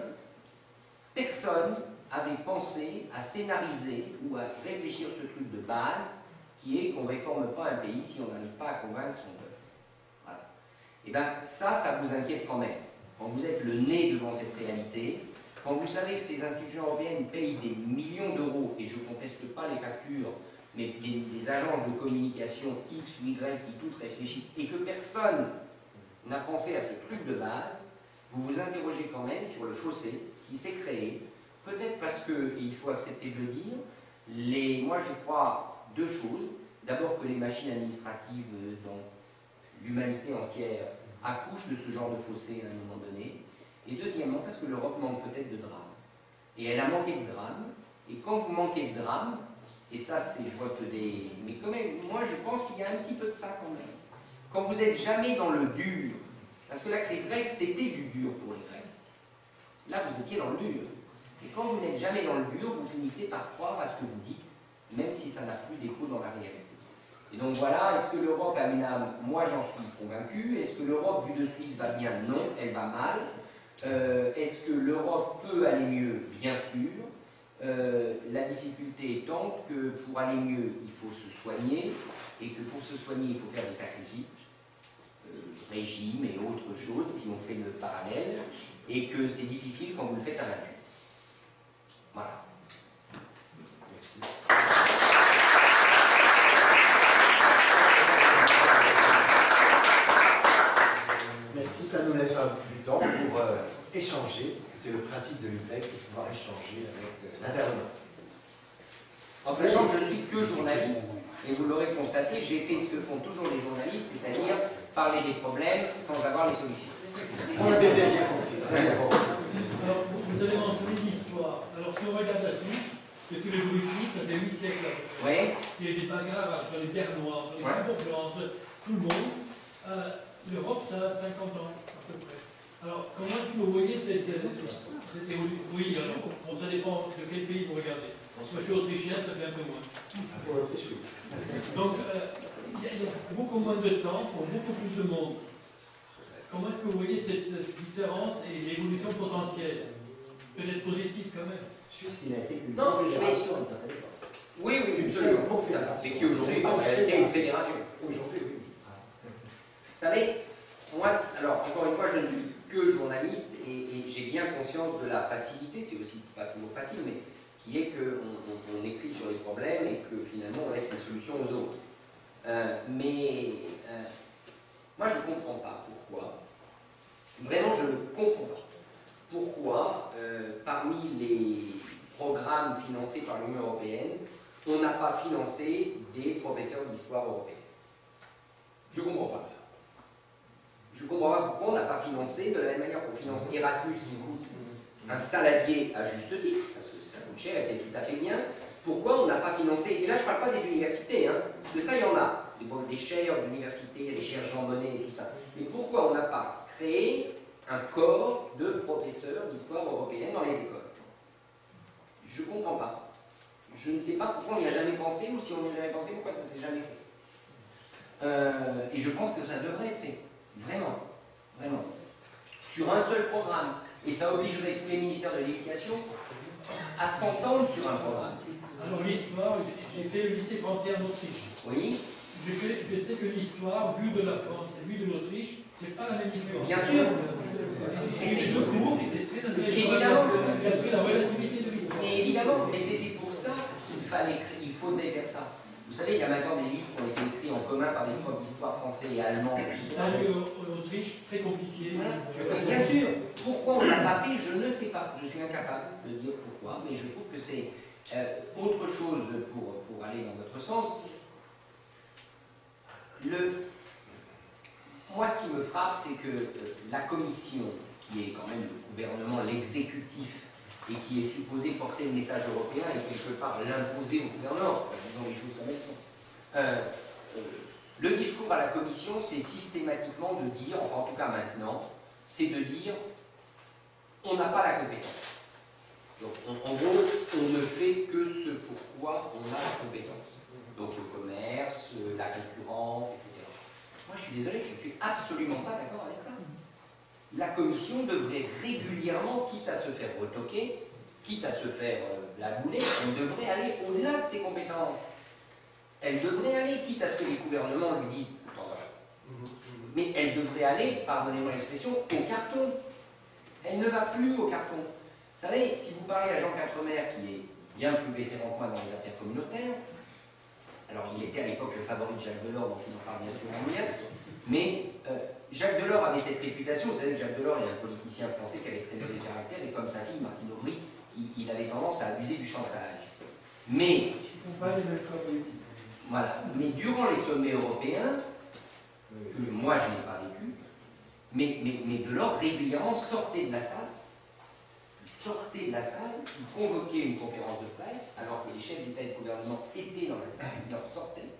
personne avait pensé à scénariser ou à réfléchir ce truc de base qui est qu'on ne réforme pas un pays si on n'arrive pas à convaincre son peuple. Voilà. Et bien ça vous inquiète quand même. Quand vous êtes le nez devant cette réalité, quand vous savez que ces institutions européennes payent des millions d'euros, et je ne conteste pas les factures, mais des agences de communication X ou Y qui toutes réfléchissent, et que personne n'a pensé à ce truc de base, vous vous interrogez quand même sur le fossé qui s'est créé. Peut-être parce que, et il faut accepter de le dire, moi je crois 2 choses. D'abord que les machines administratives dans l'humanité entière accouchent de ce genre de fossé à un moment donné. Et deuxièmement, parce que l'Europe manque peut-être de drame. Et elle a manqué de drame. Et quand vous manquez de drame, et ça c'est, je vois que des... Mais quand même, moi je pense qu'il y a un petit peu de ça quand même. Quand vous n'êtes jamais dans le dur, parce que la crise grecque c'était du dur pour les Grecs. Là vous étiez dans le dur. Et quand vous n'êtes jamais dans le dur, vous finissez par croire à ce que vous dites, même si ça n'a plus d'écho dans la réalité. Et donc voilà, est-ce que l'Europe a une âme? Moi j'en suis convaincu. Est-ce que l'Europe vue de Suisse va bien? Non, elle va mal. Est-ce que l'Europe peut aller mieux? Bien sûr. La difficulté étant que pour aller mieux, il faut se soigner, et que pour se soigner, il faut faire des sacrifices, régime et autres choses, si on fait le parallèle, et que c'est difficile quand vous le faites à 28. Voilà. Merci, ça nous laisse du temps pour échanger, parce que c'est le principe de l'UPEC, de pouvoir échanger avec l'intervenant. En sachant que je ne suis que journaliste, et vous l'aurez constaté, j'ai fait ce que font toujours les journalistes, c'est-à-dire parler des problèmes sans avoir les solutions. On a bien compris. Alors, vous avez mentionné l'histoire. Alors, si on regarde la Suisse, depuis le Bruxelles, ça fait 8 siècles à peu près. Oui. Il y a des bagarres entre les Bernois, entre les Fribourgeois, entre tout le monde. L'Europe, ça a 50 ans, à peu près. Alors, comment est-ce que vous voyez cette évolution? Oui, alors, bon, ça dépend de quel pays vous regardez. Moi, je suis autrichien, ça fait un peu moins. Donc, beaucoup moins de temps pour beaucoup plus de monde. Comment est-ce que vous voyez cette différence et l'évolution potentielle? Peut-être positive quand même. Suisse, il a été une Non, confédération à une certaine époque. Oui, oui, Une absolument. seule confédération. C'est qui aujourd'hui, en réalité, une fédération. Aujourd'hui, oui. Vous savez, moi, alors encore une fois, je ne suis que journaliste et j'ai bien conscience de la facilité, c'est aussi pas toujours facile, mais qui est qu'on écrit sur les problèmes et que finalement on laisse les solutions aux autres. Moi je ne comprends pas pourquoi, vraiment je ne comprends pas pourquoi parmi les programmes financés par l'Union européenne, on n'a pas financé des professeurs d'histoire européenne. Je ne comprends pas ça. Je ne comprends pas pourquoi on n'a pas financé de la même manière qu'on finance Erasmus qui coûte un saladier à juste titre, parce que ça coûte cher et c'est tout à fait bien. Pourquoi on n'a pas financé, et là je ne parle pas des universités, hein, parce que ça il y en a, des chaires d'université, des chaires Jean Monnet et tout ça, mais pourquoi on n'a pas créé un corps de professeurs d'histoire européenne dans les écoles? Je ne comprends pas. Je ne sais pas pourquoi on n'y a jamais pensé, ou si on n'y a jamais pensé, pourquoi ça ne s'est jamais fait. Et je pense que ça devrait être fait. Vraiment, vraiment. Sur un seul programme. Et ça obligerait tous les ministères de l'Éducation à s'entendre sur un programme. Alors l'histoire, j'ai fait le lycée français en Autriche. Oui. Je sais que l'histoire, vue de la France et vue de l'Autriche, c'est pas la même histoire. Bien sûr. Et c'est deux cours, et c'est très intéressant. Évidemment. J'ai appris la relativité de l'histoire. Et évidemment, mais c'était pour ça qu'il faudrait faire ça. Vous savez, il y a maintenant des livres qui ont été écrits en commun par des profs d'histoire français et allemands. En Autriche, très compliqué. Voilà. Et bien sûr, pourquoi on ne l'a pas fait, je ne sais pas. Je suis incapable de dire pourquoi, mais je trouve que c'est autre chose pour aller dans votre sens. Moi, ce qui me frappe, c'est que la commission, qui est quand même le gouvernement, l'exécutif, et qui est supposé porter le message européen et quelque part l'imposer au gouvernement, disons les choses comme elles sont. Le discours à la commission, c'est systématiquement de dire, enfin en tout cas maintenant, c'est de dire on n'a pas la compétence. Donc en gros, on ne fait que ce pourquoi on a la compétence. Donc le commerce, la concurrence, etc. Moi je suis désolé, je ne suis absolument pas d'accord avec ça. La commission devrait régulièrement, quitte à se faire retoquer, quitte à se faire blabouler, elle devrait aller au-delà de ses compétences. Elle devrait aller, quitte à ce que les gouvernements lui disent attends, voilà. Mais elle devrait aller, pardonnez-moi l'expression, au carton. Elle ne va plus au carton. Vous savez, si vous parlez à Jean Quatremer, qui est bien plus vétéran que moi dans les affaires communautaires, alors il était à l'époque le favori de Jacques Delors, donc il en parle bien sûr en mieux, mais Jacques Delors avait cette réputation. Vous savez que Jacques Delors est un politicien français qui avait très mauvais caractère, et comme sa fille, Martine Aubry, il avait tendance à abuser du chantage. Mais, Ils ne font pas les mêmes choix politiques. voilà. Mais durant les sommets européens, que moi je n'ai pas vécu, mais Delors régulièrement sortait de la salle. Il sortait de la salle, il convoquait une conférence de presse, alors que les chefs d'État et de gouvernement étaient dans la salle, il en sortait,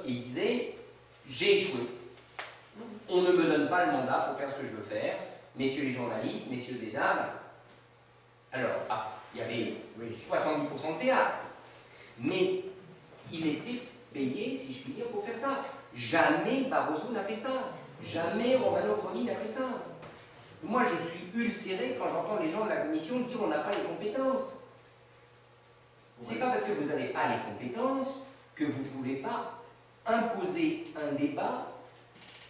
et il disait j'ai échoué. On ne me donne pas le mandat pour faire ce que je veux faire, messieurs les journalistes, messieurs et dames. Alors, il y avait 70% de théâtre, mais il était payé, si je puis dire, pour faire ça. Jamais Barroso n'a fait ça. Jamais Romano Prodi n'a fait ça. Moi, je suis ulcéré quand j'entends les gens de la commission dire on n'a pas les compétences. C'est pas parce que vous n'avez pas les compétences que vous ne pouvez pas imposer un débat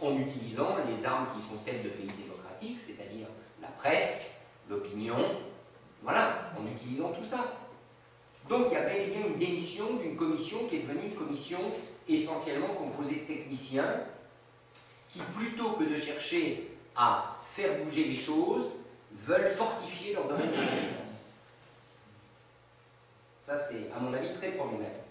en utilisant les armes qui sont celles de pays démocratiques, c'est-à-dire la presse, l'opinion, voilà, en utilisant tout ça. Donc il y a bel et bien une démission d'une commission qui est devenue une commission essentiellement composée de techniciens qui, plutôt que de chercher à faire bouger les choses, veulent fortifier leur domaine de compétence. Ça, c'est, à mon avis, très problématique.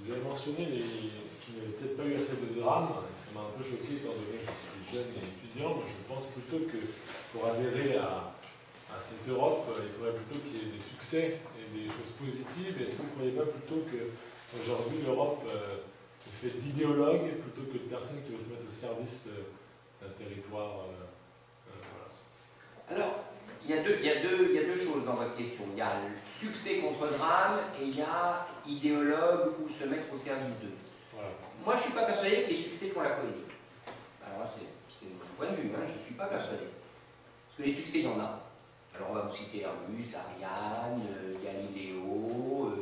Vous avez mentionné qu'il n'y avait peut-être pas eu assez de drames. Ça m'a un peu choqué étant donné que je suis jeune et étudiant, mais je pense plutôt que pour adhérer à cette Europe, il faudrait plutôt qu'il y ait des succès et des choses positives. Est-ce que vous ne croyez pas plutôt qu'aujourd'hui l'Europe est faite d'idéologues plutôt que de personnes qui veulent se mettre au service d'un territoire voilà. Alors, il y a deux choses dans votre question. Il y a le succès contre drame et il y a idéologue ou se mettre au service d'eux. Voilà. Moi, je ne suis pas persuadé que les succès font la cohésion. Alors là, c'est mon point de vue, hein, je ne suis pas persuadé. Parce que les succès, il y en a. Alors on va vous citer Airbus, Ariane, Galileo,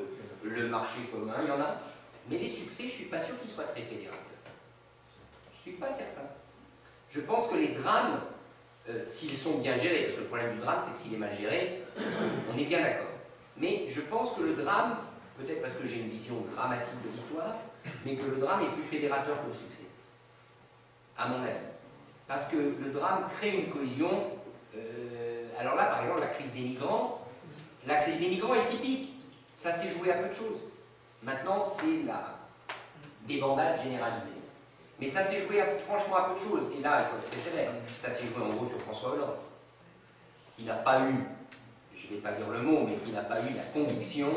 le marché commun, il y en a. Mais les succès, je ne suis pas sûr qu'ils soient très fédérateurs. Je ne suis pas certain. Je pense que les drames, s'ils sont bien gérés, parce que le problème du drame, c'est que s'il est mal géré, on est bien d'accord. Mais je pense que le drame, peut-être parce que j'ai une vision dramatique de l'histoire, mais que le drame est plus fédérateur que le succès, à mon avis. Parce que le drame crée une cohésion. Alors là, par exemple, la crise des migrants est typique. Ça s'est joué à peu de choses. Maintenant, c'est la débandade généralisée. Mais ça s'est joué franchement à peu de choses. Et là, il faut être très sévère. Ça s'est joué en gros sur François Hollande, qui n'a pas eu, je ne vais pas dire le mot, mais qui n'a pas eu la conviction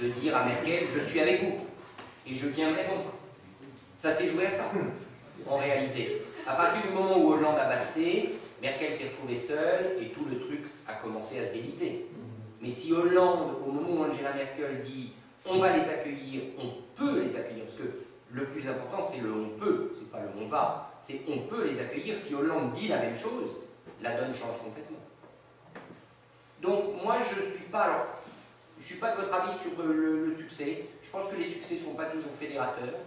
de dire à Merkel, je suis avec vous. Et je tiendrai bon. Ça s'est joué à ça, en réalité. À partir du moment où Hollande a basté, Merkel s'est retrouvée seule et tout le truc a commencé à se déliter. Mais si Hollande, au moment où Angela Merkel dit on va les accueillir, on peut les accueillir, parce que le plus important c'est le on peut, c'est pas le on va, c'est on peut les accueillir. Si Hollande dit la même chose, la donne change complètement. Donc moi je suis pas de votre avis sur le succès. Je pense que les succès ne sont pas toujours fédérateurs.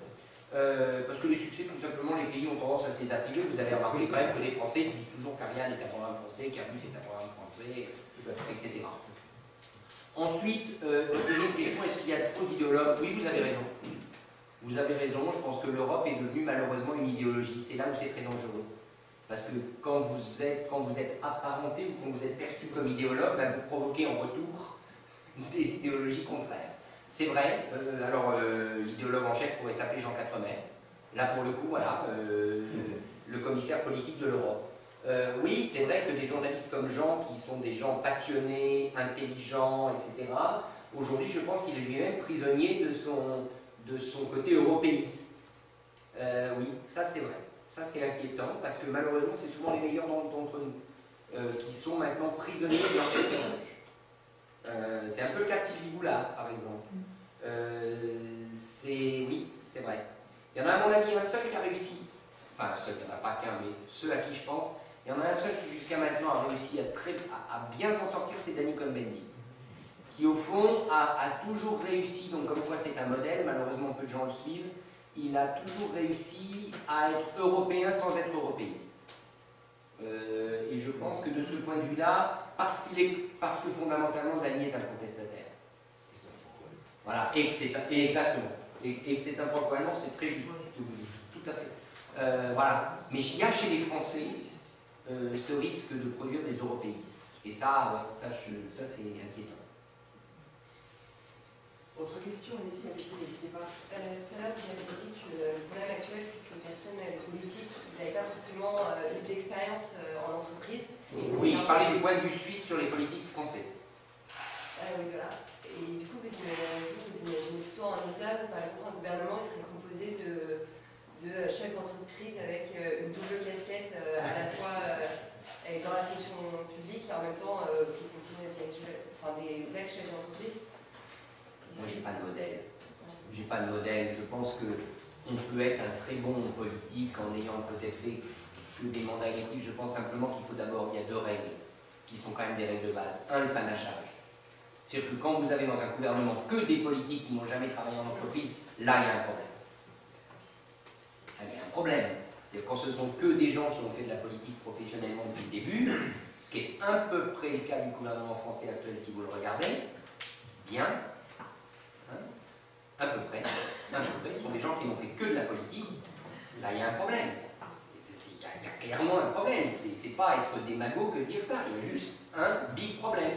Parce que les succès, tout simplement, les pays ont tendance à se les attribuer. Vous avez remarqué quand même que les Français disent toujours qu'Ariane est un programme français, qu'Airbus est un programme français, etc. Ensuite, deuxième question, est-ce qu'il y a trop d'idéologues? Oui, vous avez raison. Vous avez raison, je pense que l'Europe est devenue malheureusement une idéologie. C'est là où c'est très dangereux. Parce que quand vous êtes apparenté ou quand vous êtes perçu comme idéologue, ben, vous provoquez en retour des idéologies contraires. C'est vrai, l'idéologue en chef pourrait s'appeler Jean Quatremer. Là, pour le coup, voilà, le commissaire politique de l'Europe. Oui, c'est vrai que des journalistes comme Jean, qui sont des gens passionnés, intelligents, etc., aujourd'hui, je pense qu'il est lui-même prisonnier de son côté européiste. Oui, ça c'est vrai. Ça c'est inquiétant, parce que malheureusement, c'est souvent les meilleurs d'entre nous qui sont maintenant prisonniers de leur personnage. C'est un peu le cas de Sylvie Goulard, par exemple. Oui, c'est vrai. Il y en a à mon avis un seul qui a réussi, enfin seul, il n'y en a pas qu'un, mais ceux à qui je pense, il y en a un seul qui jusqu'à maintenant a réussi à bien s'en sortir, c'est Danny Cohn-Bendit, qui au fond a toujours réussi, donc comme quoi c'est un modèle, malheureusement peu de gens le suivent, il a toujours réussi à être européen sans être européiste. Et je pense que de ce point de vue-là, parce que fondamentalement Danny est un contestataire. Voilà, exactement. Et que c'est un propre allemand, c'est très juste ce que vous dites. Tout à fait. Voilà. Mais il y a chez les Français ce risque de produire des européistes. Et ça c'est inquiétant. Autre question, allez-y, n'hésitez pas. C'est là que vous avez dit que le problème actuel, c'est que les personnes politiques, ils n'avaient pas forcément eu d'expérience en entreprise. Oui, je parlais du point de vue suisse sur les politiques français. Oui, voilà. Et du coup, vous imaginez plutôt un État où, par exemple, un gouvernement il serait composé de chefs d'entreprise avec une double casquette à la fois dans la fonction publique et en même temps qui continue à diriger, enfin des vrais chefs d'entreprise. Moi, j'ai pas de modèle. J'ai pas de modèle. Je pense qu'on peut être un très bon politique en ayant peut-être fait que des mandats électifs. Je pense simplement qu'il faut d'abord, il y a deux règles qui sont quand même des règles de base. Un, le panachage. C'est-à-dire que quand vous avez dans un gouvernement que des politiques qui n'ont jamais travaillé en entreprise, là, il y a un problème. Là, il y a un problème. Quand ce sont que des gens qui ont fait de la politique professionnellement depuis le début, ce qui est à peu près le cas du gouvernement français actuel si vous le regardez, bien, à peu près, ce sont des gens qui n'ont fait que de la politique, là il y a un problème. Il y a clairement un problème, c'est pas être démago que de dire ça, il y a juste un big problème.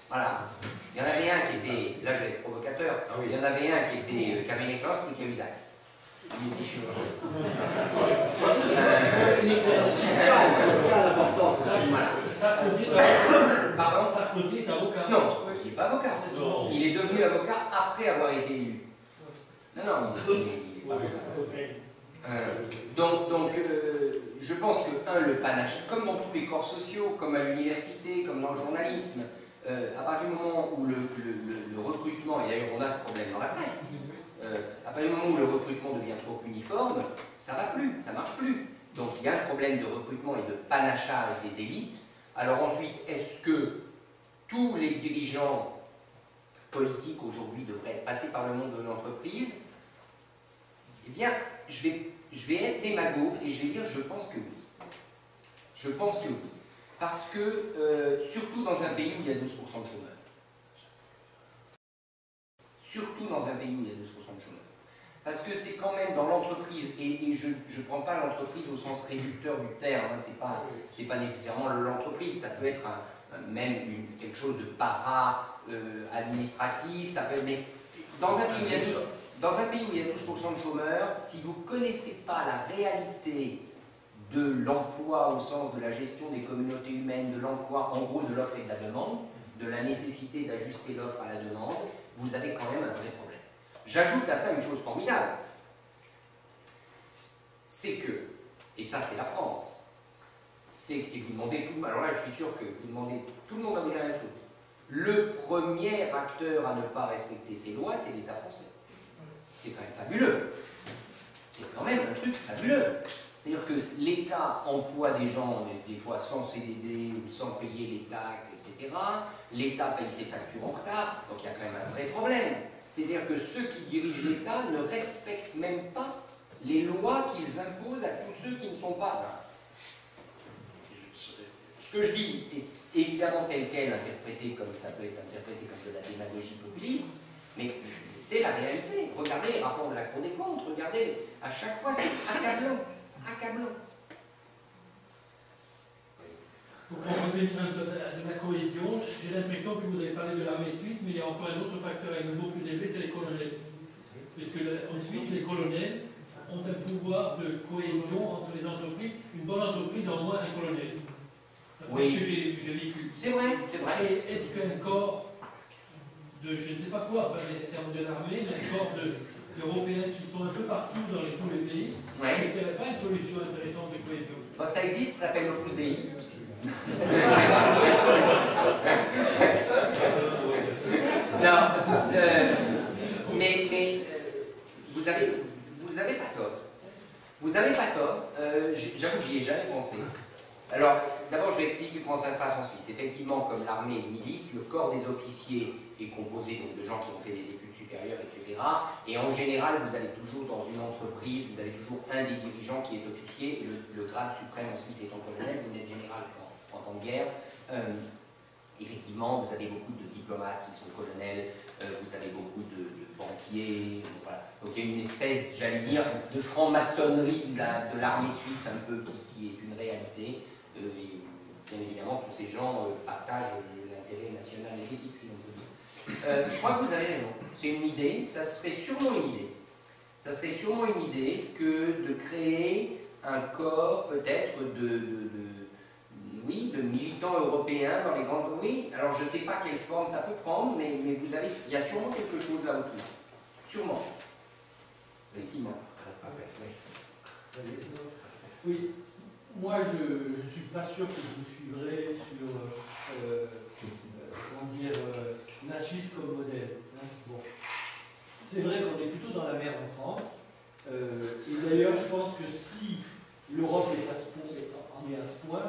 Voilà. Il y en avait un qui était, là je vais être provocateur, il y en avait un qui avait une expérience, c'était Cahuzac. Il était chirurgien. Une expérience fiscale importante aussi. Pardon, Sarkozy est avocat. Non, il n'est pas avocat. Il est devenu avocat après avoir été élu. Non, il n'est pas avocat. Donc je pense que, le panache, comme dans tous les corps sociaux, comme à l'université, comme dans le journalisme, à partir du moment où le recrutement, et d'ailleurs on a ce problème dans la presse, à partir du moment où le recrutement devient trop uniforme, ça ne va plus, ça ne marche plus. Donc il y a un problème de recrutement et de panachage des élites. Alors ensuite, est-ce que tous les dirigeants politiques aujourd'hui devraient être passés par le monde de l'entreprise? Eh bien, je vais être démagogue et je vais dire je pense que oui. Je pense que oui. Parce que, surtout dans un pays où il y a 12% de chômeurs. Surtout dans un pays où il y a 12% de chômeurs. Parce que c'est quand même dans l'entreprise, et je ne prends pas l'entreprise au sens réducteur du terme, hein, c'est pas nécessairement l'entreprise, ça peut être même quelque chose de para-administratif, ça peut être, mais dans un pays où il y a 12% de chômeurs, si vous ne connaissez pas la réalité de l'emploi au sens de la gestion des communautés humaines, de l'emploi, en gros de l'offre et de la demande, de la nécessité d'ajuster l'offre à la demande, vous avez quand même un vrai problème. J'ajoute à ça une chose formidable, c'est que, et ça c'est la France, c'est que vous demandez tout, alors là je suis sûr que vous demandez, tout le monde va vous dire la même chose, le premier acteur à ne pas respecter ces lois, c'est l'État français. C'est quand même fabuleux. C'est quand même un truc fabuleux. C'est-à-dire que l'État emploie des gens, des fois sans CDD ou sans payer les taxes, etc. L'État paye ses factures en retard, donc il y a quand même un vrai problème. C'est-à-dire que ceux qui dirigent l'État ne respectent même pas les lois qu'ils imposent à tous ceux qui ne sont pas. Ce que je dis est évidemment tel quel, interprété comme ça peut être interprété comme de la démagogie populiste, mais c'est la réalité. Regardez les rapports de la Cour des comptes, regardez, à chaque fois c'est accablant. Accablant. Pour revenir un peu de la cohésion, j'ai l'impression que vous avez parlé de l'armée suisse, mais il y a encore un autre facteur à un niveau plus élevé, c'est les colonels. Puisque en Suisse, les colonels ont un pouvoir de cohésion entre les entreprises. Une bonne entreprise a au moins un colonel. Oui. Que j'ai vécu. C'est vrai, c'est vrai. Et est-ce qu'un corps de, je ne sais pas quoi, pas nécessairement de l'armée, mais un corps d'Européens qui sont un peu partout dans tous les pays, Ouais. ce serait pas une solution intéressante de cohésion? Bon, ça existe, ça s'appelle l'Opus Dei. Non, mais vous avez pas tort. Vous avez pas tort. J'avoue que j'y ai jamais pensé. Alors, d'abord, je vais expliquer comment ça se passe en Suisse. Effectivement, comme l'armée et le milice, le corps des officiers est composé donc, de gens qui ont fait des études supérieures, etc. Et en général, vous avez toujours dans une entreprise, vous avez toujours un des dirigeants qui est officier, et le grade suprême en Suisse étant colonel, vous n'êtes général qu'en temps de guerre. Effectivement, vous avez beaucoup de diplomates qui sont colonels, vous avez beaucoup de banquiers, voilà. Donc il y a une espèce, j'allais dire, de franc-maçonnerie de l'armée suisse un peu qui est une réalité. Et bien évidemment, tous ces gens partagent l'intérêt national et éthique, si l'on peut dire. Je crois que vous avez raison. C'est une idée, ça serait sûrement une idée. Ça serait sûrement une idée que de créer un corps peut-être oui, de militants européens dans les grandes... Oui, alors je ne sais pas quelle forme ça peut prendre, mais vous avez... il y a sûrement quelque chose là autour. Sûrement. Effectivement. Oui, moi je ne suis pas sûr que je vous suivrai sur comment dire, la Suisse comme modèle. Hein. Bon. C'est vrai qu'on est plutôt dans la mer en France. Et d'ailleurs, je pense que si l'Europe est à ce point,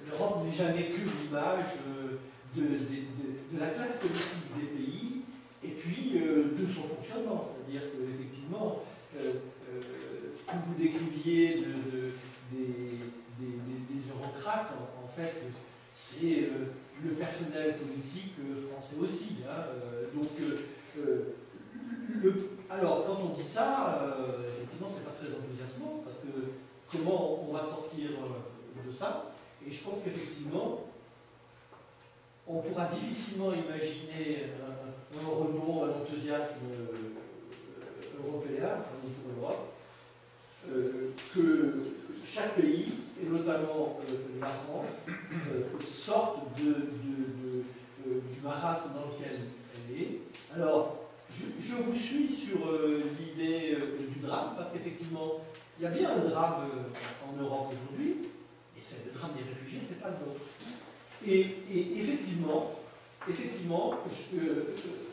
l'Europe n'est jamais que l'image de la classe politique des pays et puis de son fonctionnement. C'est-à-dire qu'effectivement, ce que vous décriviez des eurocrates, en fait, c'est le personnel politique français aussi. Hein. Alors, quand on dit ça, effectivement, c'est pas très enthousiasmant, parce que comment on va sortir de ça? Et je pense qu'effectivement, on pourra difficilement imaginer un renouveau, un enthousiasme européen, pour l'Europe, que chaque pays, et notamment la France, sorte du marasme dans lequel elle est. Alors, je vous suis sur l'idée du drame, parce qu'effectivement, il y a bien un drame en Europe aujourd'hui, et c'est le drame des réfugiés, c'est pas le nôtre. Et effectivement,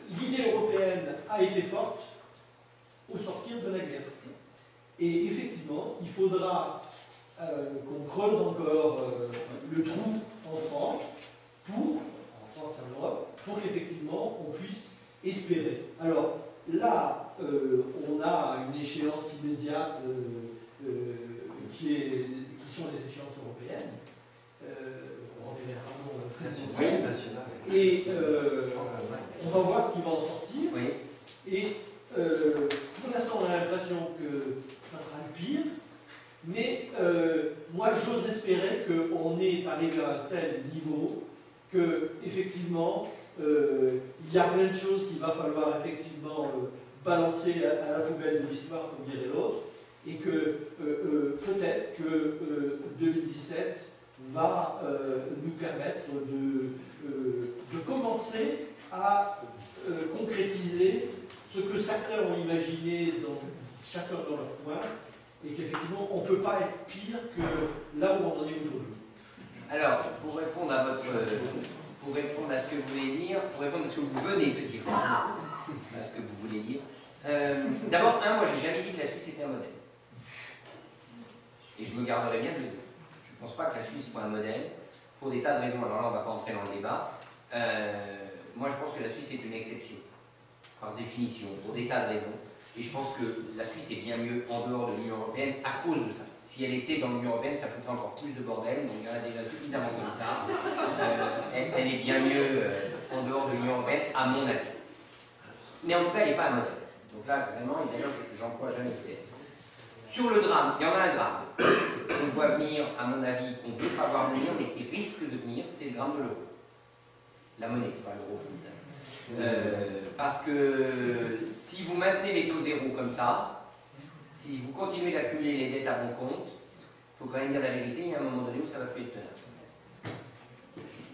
l'idée européenne a été forte au sortir de la guerre. Et effectivement, il faudra qu'on creuse encore le trou en France et en Europe, pour qu'effectivement on puisse espérer. Alors là, on a une échéance immédiate qui sont les échéances européennes. Oui, national. Et on va voir ce qui va en sortir. Oui. Et pour l'instant, on a l'impression que ça sera le pire. Mais moi, j'ose espérer qu'on est arrivé à un tel niveau que, effectivement, il y a plein de choses qu'il va falloir effectivement balancer à la poubelle de l'histoire, comme dirait l'autre, et que peut-être que 2017 va nous permettre de commencer à concrétiser ce que certains ont imaginé chacun dans leur coin, et qu'effectivement on ne peut pas être pire que là où on en est aujourd'hui. Alors, pour répondre à ce que vous voulez dire, pour répondre à ce que vous venez de dire, à ce que vous voulez dire, d'abord, moi j'ai jamais dit que la Suisse était un modèle. Et je me garderai bien de le dire. Je ne pense pas que la Suisse soit un modèle, pour des tas de raisons. Alors là, on ne va pas entrer dans le débat. Moi, je pense que la Suisse est une exception, par définition, pour des tas de raisons. Et je pense que la Suisse est bien mieux en dehors de l'Union européenne à cause de ça. Si elle était dans l'Union européenne, ça coûterait encore plus de bordel, donc il y en a déjà suffisamment comme ça. Elle est bien mieux en dehors de l'Union européenne, à mon avis. Mais en tout cas, elle n'est pas un modèle. Donc là, vraiment, et d'ailleurs, j'emploie jamais le terme. Sur le drame, il y en a un drame qu'on voit venir, à mon avis, qu'on ne veut pas voir venir, mais qui risque de venir, c'est le drame de l'euro. La monnaie, pas l'euro foot. Parce que si vous maintenez les taux zéro comme ça, si vous continuez d'accumuler les dettes à bon compte, il faut quand même dire la vérité, il y a un moment donné où ça va plus être tenable.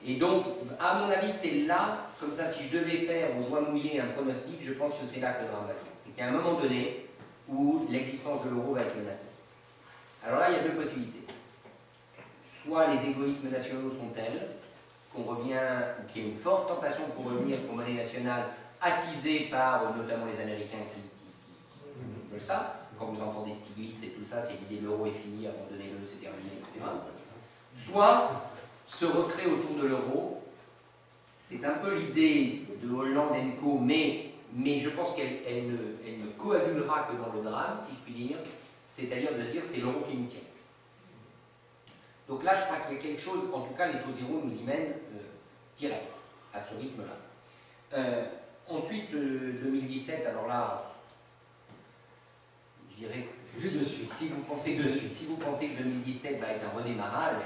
Et donc, à mon avis, c'est là, comme ça, si je devais faire au doigt mouillé un pronostic, je pense que c'est là que le drame va venir. C'est qu'il y a un moment donné où l'existence de l'euro va être menacée. Alors là, il y a deux possibilités. Soit les égoïsmes nationaux sont tels qu'on revient, ou qu'il y a une forte tentation pour revenir aux monnaies nationales attisée par notamment les Américains qui veulent ça. Quand vous entendez Stiglitz et tout ça, c'est l'idée de l'euro est fini, abandonnez-le, c'est terminé, etc. Soit ce retrait autour de l'euro, c'est un peu l'idée de Hollande & Co, mais je pense qu'elle ne coagulera que dans le drame, si je puis dire, c'est-à-dire de se dire c'est l'euro qui nous tient. Donc là, je crois qu'il y a quelque chose, en tout cas, les taux zéro nous y mènent direct, à ce rythme-là. Ensuite, 2017, alors là, je dirais que si vous pensez que 2017 va être un redémarrage,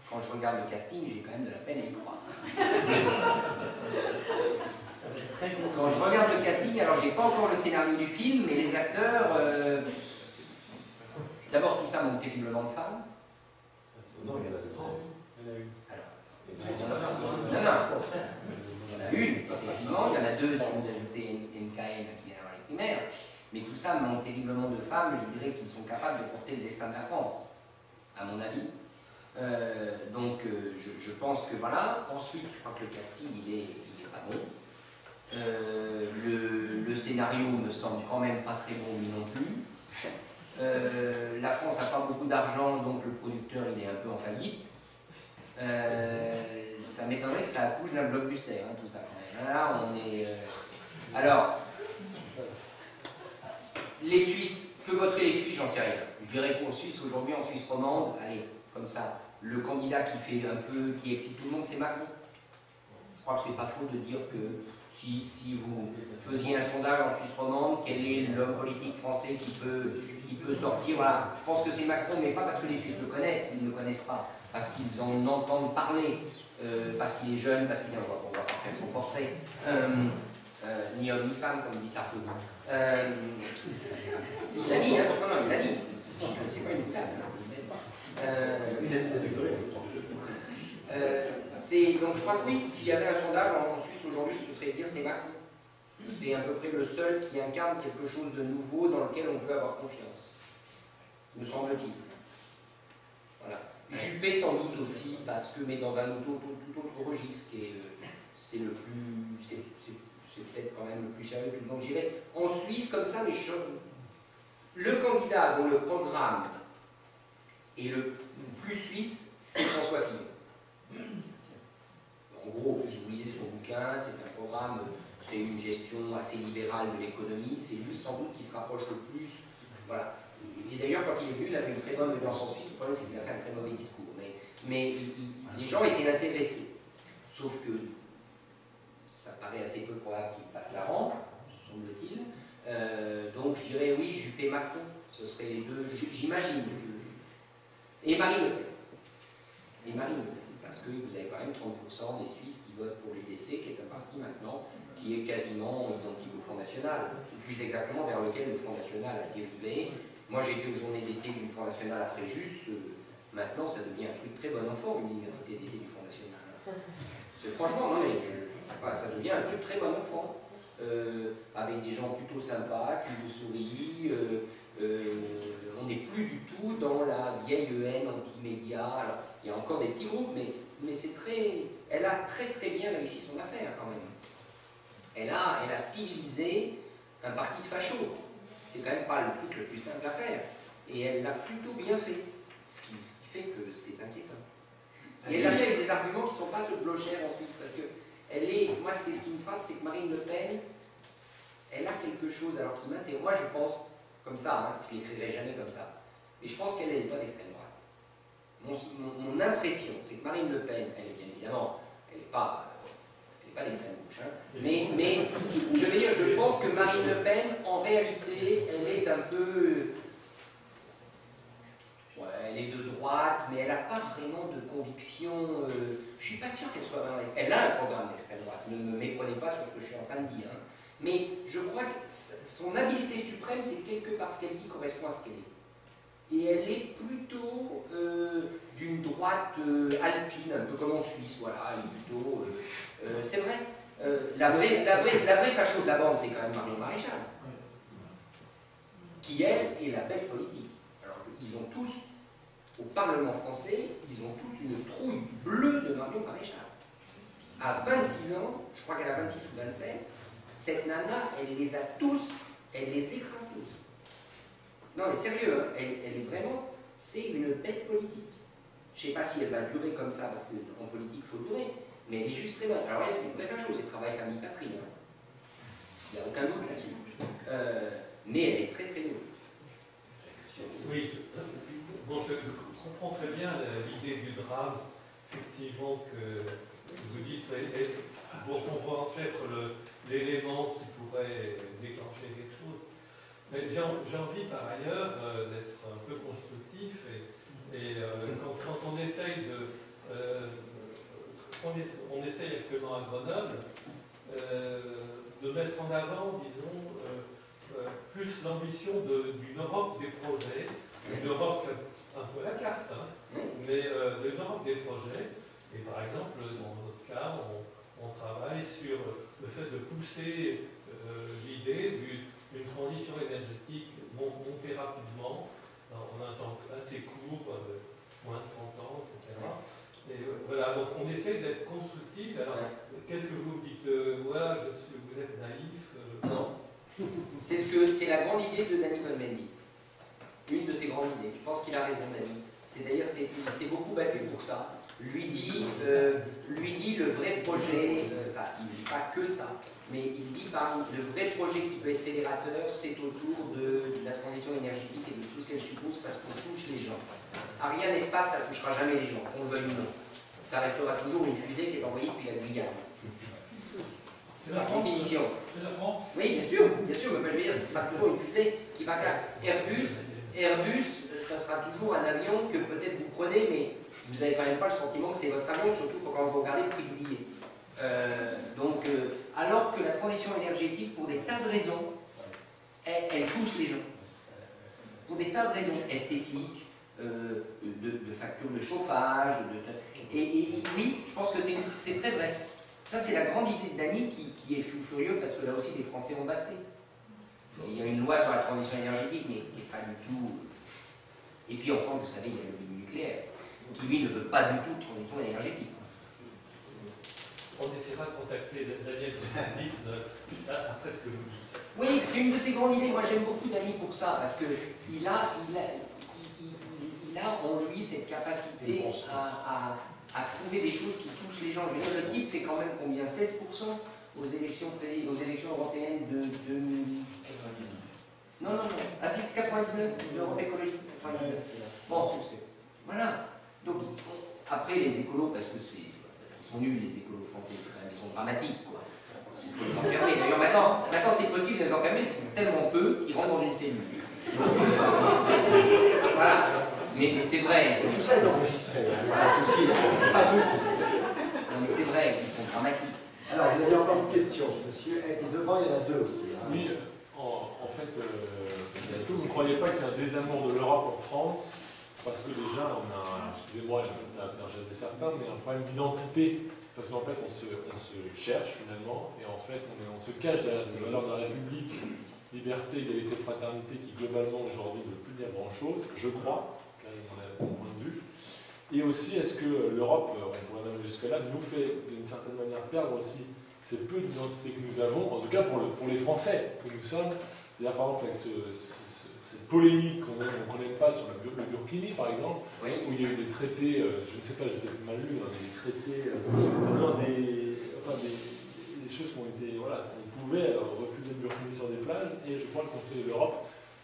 quand je regarde le casting, j'ai quand même de la peine à y croire. Quand je regarde le casting, alors j'ai pas encore le scénario du film, mais les acteurs, d'abord tout ça manque terriblement de femmes. Non, il y en a 30. Non, il y en a une, effectivement, il y en a deux si vous ajoutez NKM qui vient dans les primaires, mais tout ça manque terriblement de femmes, je dirais, qui sont capables de porter le destin de la France, à mon avis. Donc je pense que voilà. Ensuite, je crois que le casting, il est pas bon. Le scénario me semble quand même pas très bon, lui non plus. La France n'a pas beaucoup d'argent, donc le producteur il est un peu en faillite. Ça m'étonnerait que ça accouche d'un blockbuster, hein, tout ça quand même. Là, on est. Alors, les Suisses, que voteraient les Suisses, j'en sais rien. Je dirais qu'en Suisse, aujourd'hui, en Suisse romande, allez, comme ça, le candidat qui fait un peu, qui excite tout le monde, c'est Macron. Je crois que c'est pas faux de dire que si vous faisiez un sondage en Suisse romande, quel est l'homme politique français qui peut sortir, voilà. Je pense que c'est Macron, mais pas parce que les Suisses le connaissent, ils ne le connaissent pas, parce qu'ils en entendent parler, parce qu'il est jeune, parce qu'il est, on va pas faire son portrait, ni homme ni femme, comme dit Sarkozy. Il a dit, hein, non, il a dit, c'est pas une blague, donc je crois que oui, s'il y avait un sondage en Suisse aujourd'hui, ce serait de dire c'est Macron. C'est à peu près le seul qui incarne quelque chose de nouveau dans lequel on peut avoir confiance, me semble-t-il. Voilà. Juppé sans doute aussi, parce que, mais dans un tout autre registre, c'est le plus, c'est peut-être quand même le plus sérieux. Donc je dirais, en Suisse, comme ça, le candidat dont le programme est le plus suisse, c'est François Fillon. En gros, si vous lisez son bouquin, c'est un programme, c'est une gestion assez libérale de l'économie, c'est lui sans doute qui se rapproche le plus. Voilà. Et d'ailleurs, quand il est venu, il a fait une très bonne audience en Suisse. Le problème, c'est qu'il a fait un très mauvais discours. Mais les gens étaient intéressés. Sauf que ça paraît assez peu probable qu'il passe la rampe, semble-t-il. Donc je dirais oui, Juppé-Macron, ce seraient les deux, j'imagine. Et Marine Le Pen. Et Marine Le Pen. Parce que vous avez quand même 30% des Suisses qui votent pour l'UDC, qui est un parti maintenant qui est quasiment identique au Front National, ou plus exactement vers lequel le Front National a dérivé. Moi j'ai été aux journées d'été du Front National à Fréjus, maintenant ça devient un truc très bon enfant, l'université d'été du Front National. Franchement, non mais ça devient un truc très bon enfant, avec des gens plutôt sympas, qui vous sourient, on n'est plus du tout dans la vieille haine anti-média. Alors, il y a encore des petits groupes, mais c'est très... Elle a très très bien réussi son affaire quand même. Elle a civilisé un parti de fachos. C'est quand même pas le truc le plus simple à faire. Et elle l'a plutôt bien fait. Ce qui fait que c'est inquiétant. Et elle l'a fait avec des arguments qui ne sont pas ceux de Blocher en Suisse. Parce que moi, c'est ce qui me frappe, c'est que Marine Le Pen, elle a quelque chose, alors qui m'intéresse. Moi, je pense, comme ça, je ne l'écrirai jamais comme ça, mais je pense qu'elle n'est pas d'extrême droite. Mon impression, c'est que Marine Le Pen, elle est bien évidemment, elle n'est pas d'extrême gauche, mais je veux dire, je pense que Marine Le Pen, en réalité, elle est un peu... elle est de droite, mais elle n'a pas vraiment de conviction. Je ne suis pas sûr qu'elle soit vraiment... Elle a un programme d'extrême droite, ne me méprenez pas sur ce que je suis en train de dire. Mais je crois que son habileté suprême, c'est quelque part ce qu'elle dit correspond à ce qu'elle est. Et elle est plutôt d'une droite alpine, un peu comme en Suisse, voilà, elle est plutôt... c'est vrai, la vraie facho de la bande, c'est quand même Marion Maréchal, qui, elle, est la bête politique. Alors, ils ont tous, au Parlement français, ils ont tous une trouille bleue de Marion Maréchal. À 26 ans, je crois qu'elle a 26 ou 27, cette nana, elle les a tous, elle les écrase tous. Non mais sérieux, hein, elle est vraiment, c'est une bête politique. Je ne sais pas si elle va durer comme ça, parce qu'en politique, il faut durer, mais elle est juste très bonne. Alors elle, c'est une vraie chose, c'est travail, famille, patrie. Hein. Il n'y a aucun doute là-dessus. Mais elle est très très bonne. Oui, bon, je comprends très bien l'idée du drame, effectivement, que vous dites, pour pouvoir être l'élément qui pourrait déclencher quelque chose. Mais j'ai envie par ailleurs d'être un peu constructif et quand on essaye on essaye actuellement à Grenoble de mettre en avant, disons, plus l'ambition d'une Europe des projets, une Europe un peu à la carte, hein, mais d'une Europe des projets. Et par exemple, dans notre cas, on travaille sur le fait de pousser l'idée d'une transition énergétique montée rapidement, en un temps assez court, moins de 30 ans, etc. Et voilà, donc on essaie d'être constructif. Alors, qu'est-ce que vous dites voilà, vous êtes naïf Non. C'est la grande idée de Danny Cohn-Bendit. Une de ses grandes idées. Je pense qu'il a raison, Danny. C'est d'ailleurs, il s'est beaucoup battu pour ça. Lui dit le vrai projet, enfin, il ne dit pas que ça, mais il dit le vrai projet qui peut être fédérateur, c'est autour de la transition énergétique et de tout ce qu'elle suppose, parce qu'on touche les gens. Ariane Espace, ça ne touchera jamais les gens, qu'on le veuille ou non. Ça restera toujours une fusée qui est envoyée depuis la Guyane. C'est la France. C'est la France. Oui, bien sûr, mais je veux dire, ce sera toujours une fusée qui va faire Airbus, ça sera toujours un avion que peut-être vous prenez, mais vous n'avez quand même pas le sentiment que c'est votre avion, surtout quand vous regardez le prix du billet. Alors que la transition énergétique, pour des tas de raisons, elle touche les gens. Pour des tas de raisons esthétiques, de factures de chauffage, et oui, je pense que c'est très vrai. Ça, c'est la grande idée de Dany qui est fou furieux parce que là aussi, les Français ont basté. Il y a une loi sur la transition énergétique, mais qui n'est pas du tout. Et puis en France, vous savez, il y a le lobby nucléaire, qui lui ne veut pas du tout de transition énergétique. On essaiera de contacter Daniel Cohn-Bendit après ce que vous dites. Oui, c'est une de ses grandes idées. Moi, j'aime beaucoup Dany pour ça, parce qu'il a en lui cette capacité à trouver des choses qui touchent les gens. Je veux dire, le type fait quand même combien 16% aux élections européennes de 2099. Non. Ah, c'est 99, l'Europe écologique, 99. Bon, succès. Voilà. Donc, après, les écolos, parce qu'ils sont nuls, les écolos français, ils sont dramatiques, quoi. Il faut les enfermer. D'ailleurs, maintenant c'est possible de les enfermer, c'est tellement peu qu'ils rentrent dans une cellule. Donc, voilà. Mais c'est vrai. Tout ça est enregistré, pas de souci. Pas de souci. Non, mais c'est vrai, ils sont dramatiques. Alors, vous avez encore une question, monsieur. Et devant, il y en a deux aussi. Hein. Oui, en fait, est-ce que vous ne croyez pas qu'il y a un désamour de l'Europe en France? Parce que déjà, on a, excusez-moi, ça va faire jaser certains, mais un problème d'identité. Parce qu'en fait, on se cherche finalement, et en fait, on se cache derrière ces valeurs de la République, liberté, égalité, fraternité, qui globalement aujourd'hui ne veut plus dire grand-chose, je crois, car on a mon point de vue. Et aussi, est-ce que l'Europe, on pourrait même jusque-là, nous fait d'une certaine manière perdre aussi ces peu d'identité que nous avons, en tout cas pour les Français que nous sommes, c'est-à-dire par exemple avec cette polémique qu'on n'aime pas sur le Burkini par exemple, Oui. où il y a eu des traités, je ne sais pas, j'ai peut-être mal lu, mais des traités, des choses qui ont été, voilà, on pouvait refuser le Burkini sur des plages, et je crois que le Conseil de l'Europe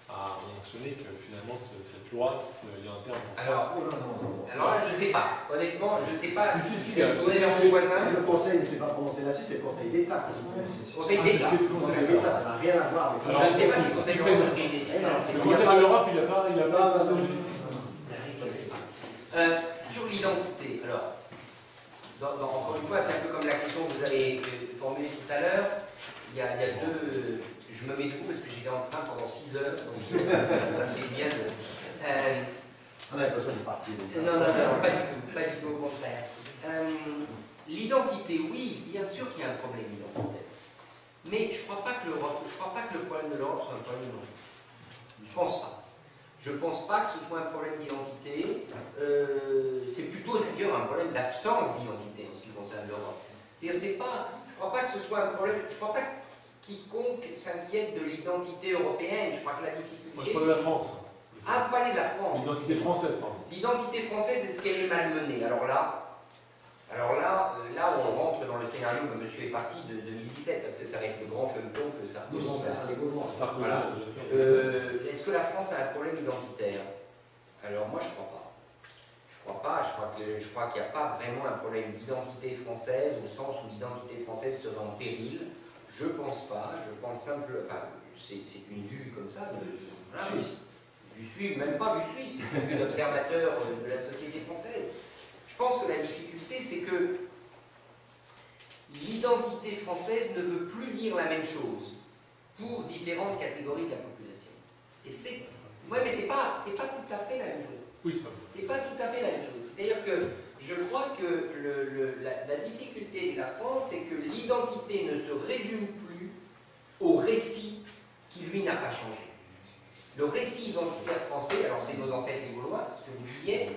a mentionné que finalement cette loi, il y a un terme pour ça. Alors là, je ne sais pas. Honnêtement, je ne sais pas. Si, Mon voisin. Le Conseil ne s'est pas prononcé là-dessus, c'est le Conseil d'État. Conseil d'État. Le Conseil d'État, ça n'a rien à voir avec. Je ne sais pas si le Conseil d'Europe a pris une décision. Le Conseil de l'Europe, il n'a pas sur l'identité, alors, encore une fois, c'est un peu comme la question que vous avez formulée tout à l'heure. Il y a deux. Je me mets debout parce que j'étais en train pendant 6 heures, donc ça me fait bien de. On a besoin de partir. Non, pas du tout, au contraire. L'identité, oui, bien sûr qu'il y a un problème identitaire. Mais je ne crois pas que le problème de l'Europe soit un problème d'identité. Je ne pense pas. Je ne pense pas que ce soit un problème d'identité. C'est plutôt d'ailleurs un problème d'absence d'identité en ce qui concerne l'Europe. C'est-à-dire, je ne crois pas que ce soit un problème. Je ne crois pas que quiconque s'inquiète de l'identité européenne. Je crois que la difficulté. Moi, je parle de la France. Ah, vous parlez de la France. L'identité française, pardon. L'identité française, est-ce qu'elle est malmenée? Alors là, on rentre dans le scénario que monsieur est parti de 2017, parce que ça va être le grand feuilleton que ça Nous en savons les Gaulois. Voilà. Est-ce que la France a un problème identitaire? Alors moi, je ne crois pas. Je crois qu'il n'y a pas vraiment un problème d'identité française, au sens où l'identité française serait en péril. Je ne pense pas. Je pense simplement. Enfin, c'est une vue comme ça, même pas vue suisse, vue d'observateur de la société française. Je pense que la difficulté, c'est que l'identité française ne veut plus dire la même chose pour différentes catégories de la population. Et mais c'est pas tout à fait la même chose. Oui, c'est pas tout à fait la même chose. C'est-à-dire que je crois que la difficulté de la France, c'est que l'identité ne se résume plus au récit qui, lui, n'a pas changé. Le récit identitaire français, alors c'est nos ancêtres les Gaulois, ce que vous disiez,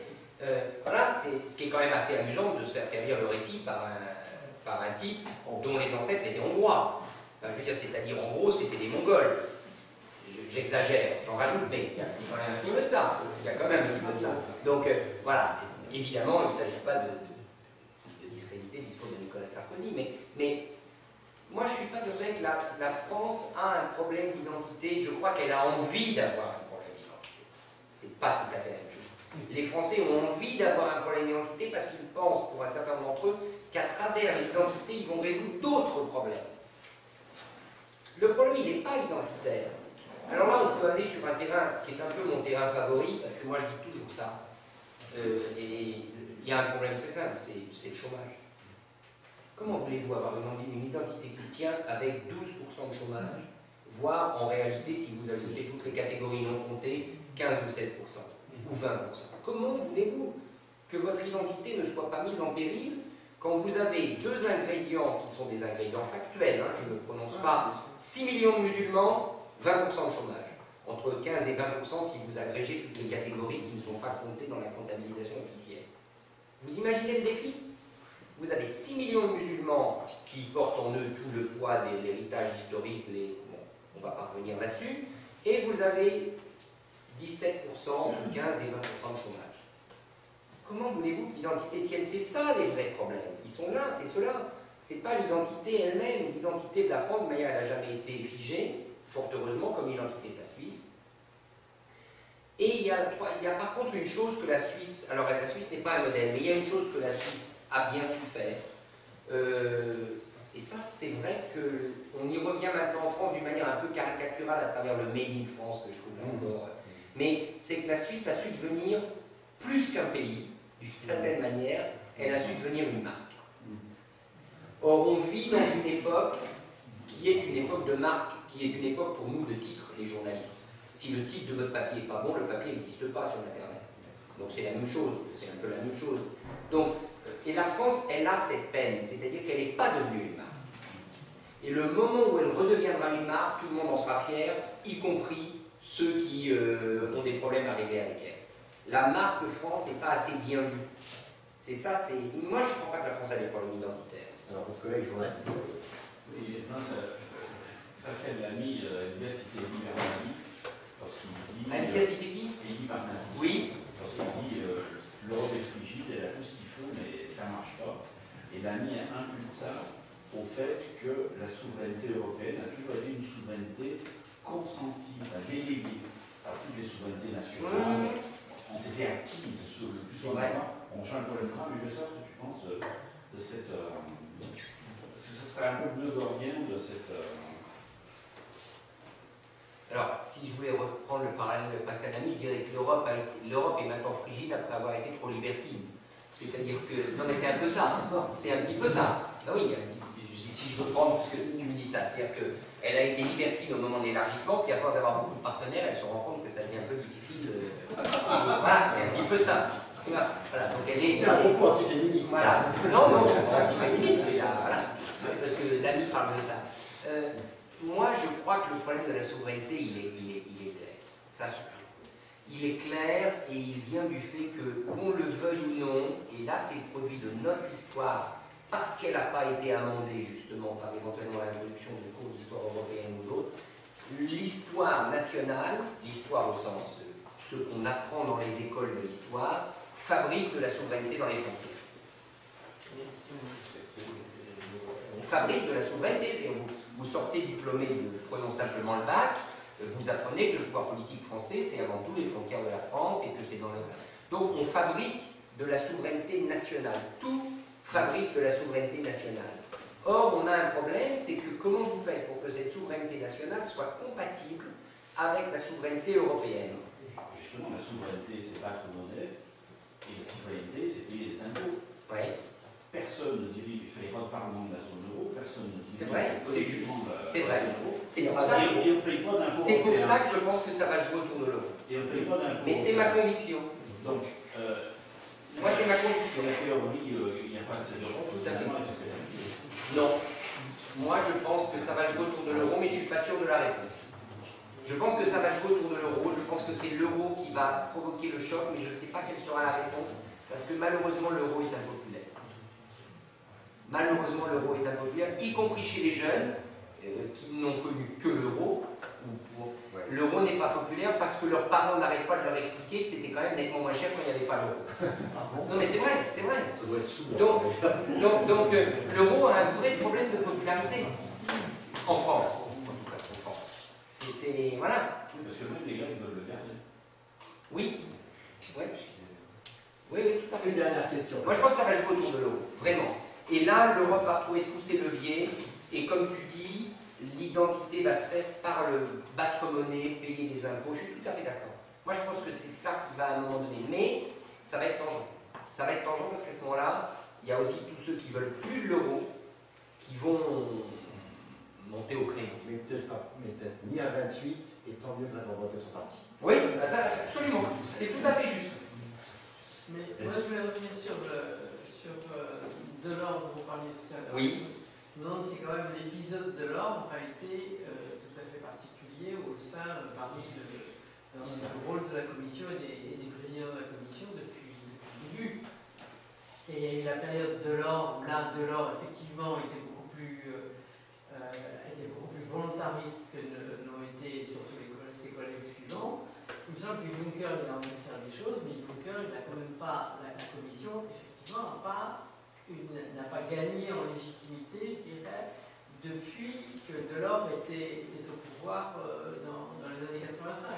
voilà, c'est ce qui est quand même assez amusant de se faire servir le récit par un type dont les ancêtres étaient hongrois. Enfin, je veux dire, c'est-à-dire en gros, c'était des Mongols. J'exagère, j'en rajoute, mais il y a quand même un petit peu de ça. Il y a quand même un petit peu de ça. Donc voilà, évidemment, il ne s'agit pas de discréditer le discours de Nicolas Sarkozy, mais moi je ne suis pas de fait que la France a un problème d'identité. Je crois qu'elle a envie d'avoir un problème d'identité. C'est pas tout à fait la même chose. Les Français ont envie d'avoir un problème d'identité parce qu'ils pensent, pour un certain nombre d'entre eux, qu'à travers l'identité, ils vont résoudre d'autres problèmes. Le problème, il n'est pas identitaire. Alors là, on peut aller sur un terrain qui est un peu mon terrain favori, parce que moi je dis toujours ça. Et il y a un problème très simple, c'est le chômage. Comment voulez-vous avoir une identité qui tient avec 12% de chômage, voire en réalité, si vous ajoutez toutes les catégories non comptées, 15 ou 16%, ou 20%? Comment voulez-vous que votre identité ne soit pas mise en péril quand vous avez deux ingrédients qui sont des ingrédients factuels, hein, je ne prononce pas 6 millions de musulmans, 20% de chômage. Entre 15 et 20% si vous agrégez toutes les catégories qui ne sont pas comptées dans la comptabilisation officielle. Vous imaginez le défi? Vous avez 6 millions de musulmans qui portent en eux tout le poids de l'héritage historique, bon, on ne va pas revenir là-dessus, et vous avez 17%, 15 et 20% de chômage. Comment voulez-vous que l'identité tienne? C'est ça les vrais problèmes. Ils sont là, c'est cela. Ce n'est pas l'identité elle-même. L'identité de la France, de manière, elle n'a jamais été figée, fort heureusement, comme l'identité de la Suisse. Et il y a par contre une chose que la Suisse, alors la Suisse n'est pas un modèle, mais il y a une chose que la Suisse a bien su faire. Et ça, c'est vrai qu'on y revient maintenant en France d'une manière un peu caricaturale à travers le Made in France, que je trouve encore. Mais c'est que la Suisse a su devenir plus qu'un pays, d'une certaine manière, elle a su devenir une marque. Or, on vit dans une époque qui est une époque de marque, qui est une époque pour nous de titres, les journalistes. Si le titre de votre papier n'est pas bon, le papier n'existe pas sur Internet. Donc c'est la même chose, c'est un peu la même chose. Donc, et la France, elle a cette peine, c'est-à-dire qu'elle n'est pas devenue une marque. Et le moment où elle redeviendra une marque, tout le monde en sera fier, y compris ceux qui ont des problèmes à régler avec elle. La marque France n'est pas assez bien vue. C'est ça, c'est... Moi, je ne crois pas que la France a des problèmes identitaires. Alors, votre collègue journaliste. Oui, non, Pascal Lamy, bien cité Elie Bernardi, lorsqu'il dit... Bien cité qui? Elie Bernardi. Oui. Lorsqu'il dit l'Europe est frigide, elle a tout ce qu'il faut, mais ça ne marche pas. Et Lamy impute ça au fait que la souveraineté européenne a toujours été une souveraineté consentie, déléguée. Alors, toutes les souverainetés nationales ont été acquises sur le plus souvent. On change pour le temps, mais ça, tu penses de cette... ce serait un peu bleu gordien de cette... Alors, si je voulais reprendre le parallèle de Pascal Lamy, je dirais que l'Europe est maintenant frigide après avoir été trop libertine. C'est-à-dire que... Non mais c'est un peu ça, c'est un petit peu ça. Ah oui, si je veux prendre, parce que tu me dis ça, c'est-à-dire qu'elle a été libertine au moment de l'élargissement, puis à force d'avoir beaucoup de partenaires, elle se rend compte que ça devient un peu difficile. Voilà, c'est un petit peu ça. Voilà, donc elle est... C'est un propos antiféministe. Voilà. Non, antiféministe, c'est là, voilà. C'est parce que Lamy parle de ça. Moi, je crois que le problème de la souveraineté, il est clair. Ça, il est clair et il vient du fait que, qu'on le veuille ou non, et là c'est le produit de notre histoire, parce qu'elle n'a pas été amendée justement par éventuellement l'introduction de cours d'histoire européenne ou d'autres, l'histoire nationale, l'histoire au sens ce qu'on apprend dans les écoles de l'histoire, fabrique de la souveraineté dans les frontières. On fabrique de la souveraineté. Vous sortez diplômé de, prenons simplement le bac, vous apprenez que le pouvoir politique français, c'est avant tout les frontières de la France et que c'est dans le... Donc on fabrique de la souveraineté nationale. Tout fabrique de la souveraineté nationale. Or, on a un problème, c'est que comment vous faites pour que cette souveraineté nationale soit compatible avec la souveraineté européenne? Justement, la souveraineté, c'est battre monnaie, et la citoyenneté, c'est payer des impôts. Oui. Personne ne dirige, il ne fallait pas de parlement de la zone euro, personne ne dirige. C'est vrai, c'est juste. C'est vrai. C'est pour ça que je pense que ça va jouer autour de l'euro. Et on ne paye pas d'impôts. Mais c'est ma conviction. Donc, moi, c'est ma conviction. La théorie, il n'y a pas assez d'Europe. Tout à fait. Non. Moi, je pense que ça va jouer autour de l'euro, mais je ne suis pas sûr de la réponse. Je pense que ça va jouer autour de l'euro. Je pense que c'est l'euro qui va provoquer le choc, mais je ne sais pas quelle sera la réponse, parce que malheureusement, l'euro est impopulaire. Malheureusement, l'euro est impopulaire, y compris chez les jeunes qui n'ont connu que l'euro. L'euro n'est pas populaire parce que leurs parents n'arrêtent pas de leur expliquer que c'était quand même nettement moins cher quand il n'y avait pas l'euro. Non mais c'est vrai, c'est vrai. Ça doit être sous. Donc l'euro a un vrai problème de popularité en France. En tout cas, en France. C'est voilà. Oui, parce que même les gars, ils veulent le garder. Oui. Oui, tout à fait. Une dernière question. Moi je pense que ça va jouer autour de l'euro, vraiment. Et là, l'Europe va retrouver tous ses leviers, et comme tu dis, l'identité va se faire par le battre monnaie, payer des impôts. Je suis tout à fait d'accord. Moi, je pense que c'est ça qui va à un moment donné. Mais ça va être tangent. Ça va être tangent parce qu'à ce moment-là, il y a aussi tous ceux qui veulent plus de l'euro qui vont monter au créneau. Mais peut-être pas, mais peut-être ni à 28, et tant mieux que la Grande-Bretagne soit partie. Oui, ça, absolument. C'est tout à fait juste. Mais moi, je voulais revenir sur Delors dont vous parliez tout à l'heure. Oui. Je me demande si quand même l'épisode Delors a été tout à fait particulier au sein, parmi dans le rôle de la Commission et des présidents de la Commission depuis le début. Et il y a eu la période Delors où là, Delors effectivement était beaucoup plus volontariste que l'ont été surtout ses collègues suivants. Il me semble que Juncker il a envie de faire des choses, mais Juncker il n'a quand même pas, la Commission effectivement n'a pas gagné en légitimité, je dirais, depuis que Delors était au pouvoir dans les années 85.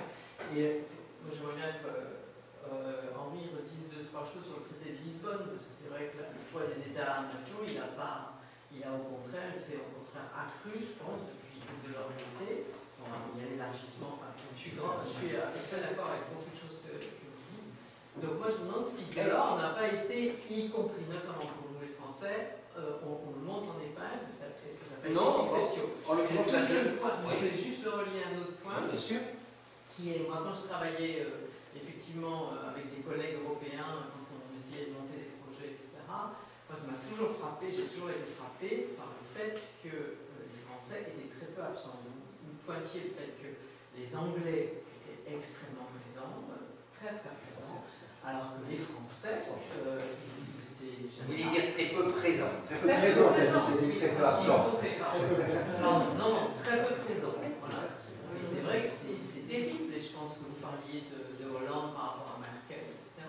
Et moi j'aimerais bien que Henri redise 2-3 choses sur le traité de Lisbonne, parce que c'est vrai que le poids des États-nations, il a au contraire, il s'est au contraire accru, je pense, depuis que Delors était. Bon, il y a l'élargissement, enfin, je suis très d'accord avec beaucoup de choses que vous dites. Donc moi je me demande si Delors n'a pas été, y compris notamment pour nous les Français, on le monte en épingle, est-ce que ça peut être une exception? Le deuxième point, je voulais juste relier un autre point, bien sûr, qui est, moi quand je travaillais effectivement avec des collègues européens, quand on essayait de monter des projets, etc., moi ça m'a toujours frappé, j'ai toujours été frappé par le fait que les Français étaient très peu absents. Vous pointiez le fait que les Anglais étaient extrêmement présents, très très présents, alors que les Français, vous voulez dire très peu présents. Très peu présents, très peu absents. Non, très peu présents. Voilà. Et c'est vrai que c'est terrible, et je pense que vous parliez de Hollande par rapport à Merkel, etc.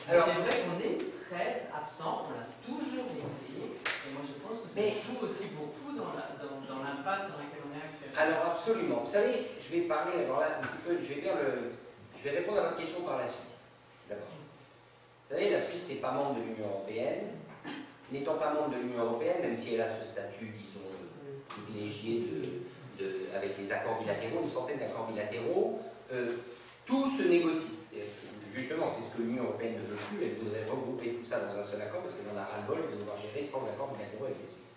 Alors, c'est vrai qu'on est très absent, on l'a toujours été, et moi je pense que ça joue aussi beaucoup dans l'impasse dans laquelle on est actuellement. Alors absolument. Vous savez, je vais parler, alors là, un petit peu, je vais répondre à votre question par la Suisse. D'abord. Vous savez, la Suisse n'est pas membre de l'Union européenne. N'étant pas membre de l'Union européenne, même si elle a ce statut, disons, privilégié avec les accords bilatéraux, une centaine d'accords bilatéraux, tout se négocie. Justement, c'est ce que l'Union européenne ne veut plus. Elle voudrait regrouper tout ça dans un seul accord parce qu'elle en a ras-le-bol de devoir gérer sans accords bilatéraux avec les Suisses.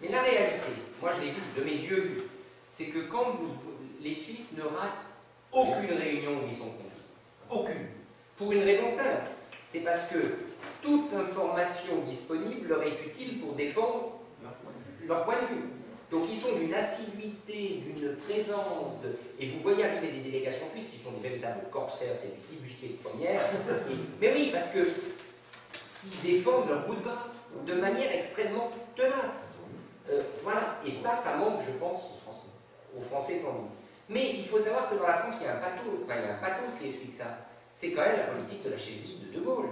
Mais la réalité, moi je l'ai vu de mes yeux, c'est que quand les Suisses ne ratent aucune réunion où ils sont conviés. Aucune. Pour une raison simple. C'est parce que toute information disponible leur est utile pour défendre leur point de vue. Donc ils sont d'une assiduité, d'une présence, et vous voyez arriver des délégations suisses qui sont des véritables corsaires, c'est des flibustiers de première. Mais oui, parce qu'ils défendent leur bout de gras de manière extrêmement tenace. Voilà, et ça manque, je pense, aux Français sans doute. Mais il faut savoir que dans la France, il y a un pathos qui explique ça. C'est quand même la politique de la chaise vide de De Gaulle.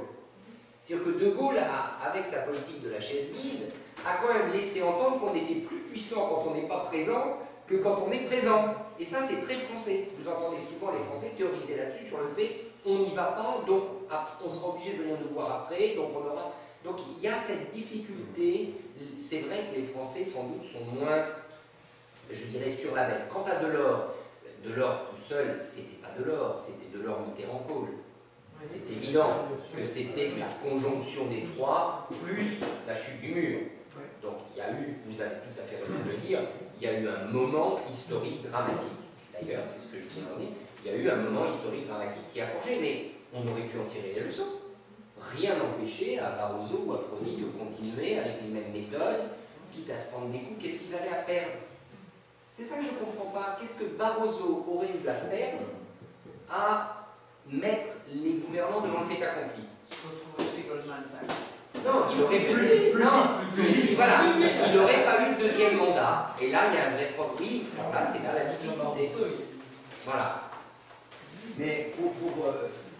C'est-à-dire que De Gaulle, avec sa politique de la chaise vide, a quand même laissé entendre qu'on était plus puissant quand on n'est pas présent que quand on est présent. Et ça, c'est très français. Vous entendez souvent les Français théoriser là-dessus sur le fait on n'y va pas, donc on sera obligé de venir nous voir après, donc on aura... Donc il y a cette difficulté. C'est vrai que les Français, sans doute, sont moins, je dirais, sur la veine. Quant à Delors tout seul, c'était pas Delors, c'était Delors-Mitterrand-Kohl. C'est évident que c'était la conjonction des trois, plus la chute du mur. Donc il y a eu, vous avez tout à fait raison de le dire, il y a eu un moment historique dramatique. D'ailleurs, c'est ce que je vous en dis, il y a eu un moment historique dramatique qui a forgé, mais on aurait pu en tirer des leçons. Rien n'empêchait à Barroso ou à Prodi de continuer avec les mêmes méthodes, quitte à se prendre des coups. Qu'est-ce qu'ils avaient à perdre? C'est ça que je ne comprends pas. Qu'est-ce que Barroso aurait eu à perdre à mettre les gouvernants devant le fait accompli? Se retrouver chez Goldman Sachs. Non, il aurait il n'aurait pas eu le deuxième mandat. Et là, il y a un vrai problème. Oui, alors là, c'est là la difficulté. Voilà. Mais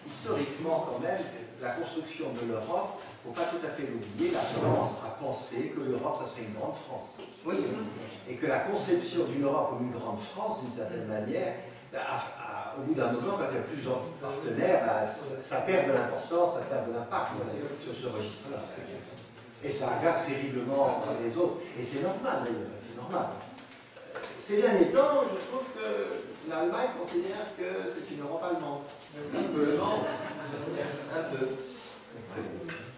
historiquement, quand même, la construction de l'Europe, il ne faut pas tout à fait l'oublier, la France a pensé que l'Europe, ça serait une grande France. Oui. Et que la conception d'une Europe comme une grande France, d'une certaine manière, au bout d'un moment, quand il y a plusieurs partenaires, ça perd de l'importance, ça perd de l'impact sur ce registre-là. Et ça agace terriblement les autres. Et c'est normal d'ailleurs, c'est normal. Ces derniers temps, je trouve que l'Allemagne considère que c'est une Europe allemande. Un peu.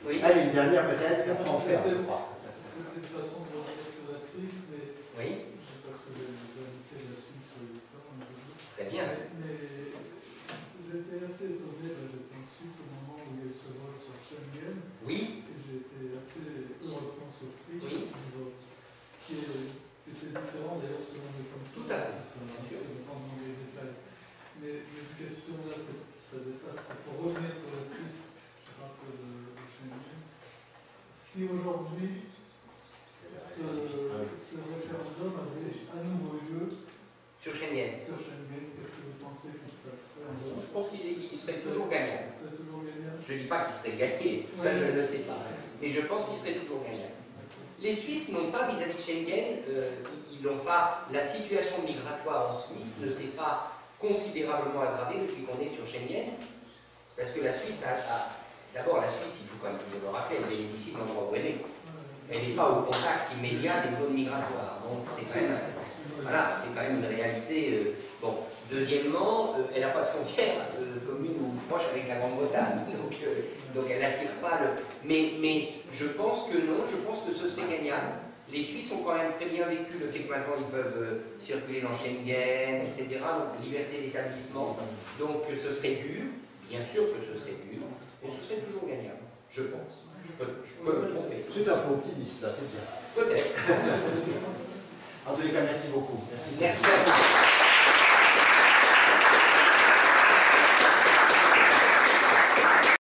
Oui. Allez, une dernière peut-être, après on fait un droit. C'est une façon de renverser la Suisse, mais oui. Je ne sais pas ce que j'ai invité la Suisse sur le temps. Très bien. Mais j'étais assez étonné, j'étais en Suisse au moment où il y a eu ce vote sur Schengen. Oui. Et j'ai été assez heureusement surpris ça dépasse. Pour revenir sur la Suisse, je rappelle de Schengen. Si aujourd'hui ce référendum avait à nouveau lieu Sur Schengen. sur Schengen, qu'est-ce que vous pensez qu'il se passerait en Je Europe? pense qu'il serait toujours gagnant. Il serait toujours gagnant. Je ne dis pas qu'il serait gagné, ça je ne le sais pas, mais je pense qu'il serait toujours gagnant. Les Suisses n'ont pas, vis-à-vis de Schengen, ils n'ont pas, la situation migratoire en Suisse ne s'est pas considérablement aggravée depuis qu'on est sur Schengen, parce que la Suisse d'abord la Suisse, il faut quand même le rappeler, elle bénéficie de l'endroit où elle est. Elle n'est pas au contact immédiat des zones migratoires, donc c'est quand même, voilà, c'est quand même une réalité. Bon, deuxièmement, elle n'a pas de frontières communes ou proches avec la Grande-Bretagne, donc elle n'attire pas le... Mais je pense que non, je pense que ce serait gagnable. Les Suisses ont quand même très bien vécu le fait que maintenant ils peuvent circuler dans Schengen, etc. Donc liberté d'établissement. Donc ce serait dur, bien sûr que ce serait dur, mais ce serait toujours gagnable, je pense. Je peux me tromper. C'est un peu optimiste, là, c'est bien. Peut-être. En tous les cas, merci beaucoup. Merci à vous.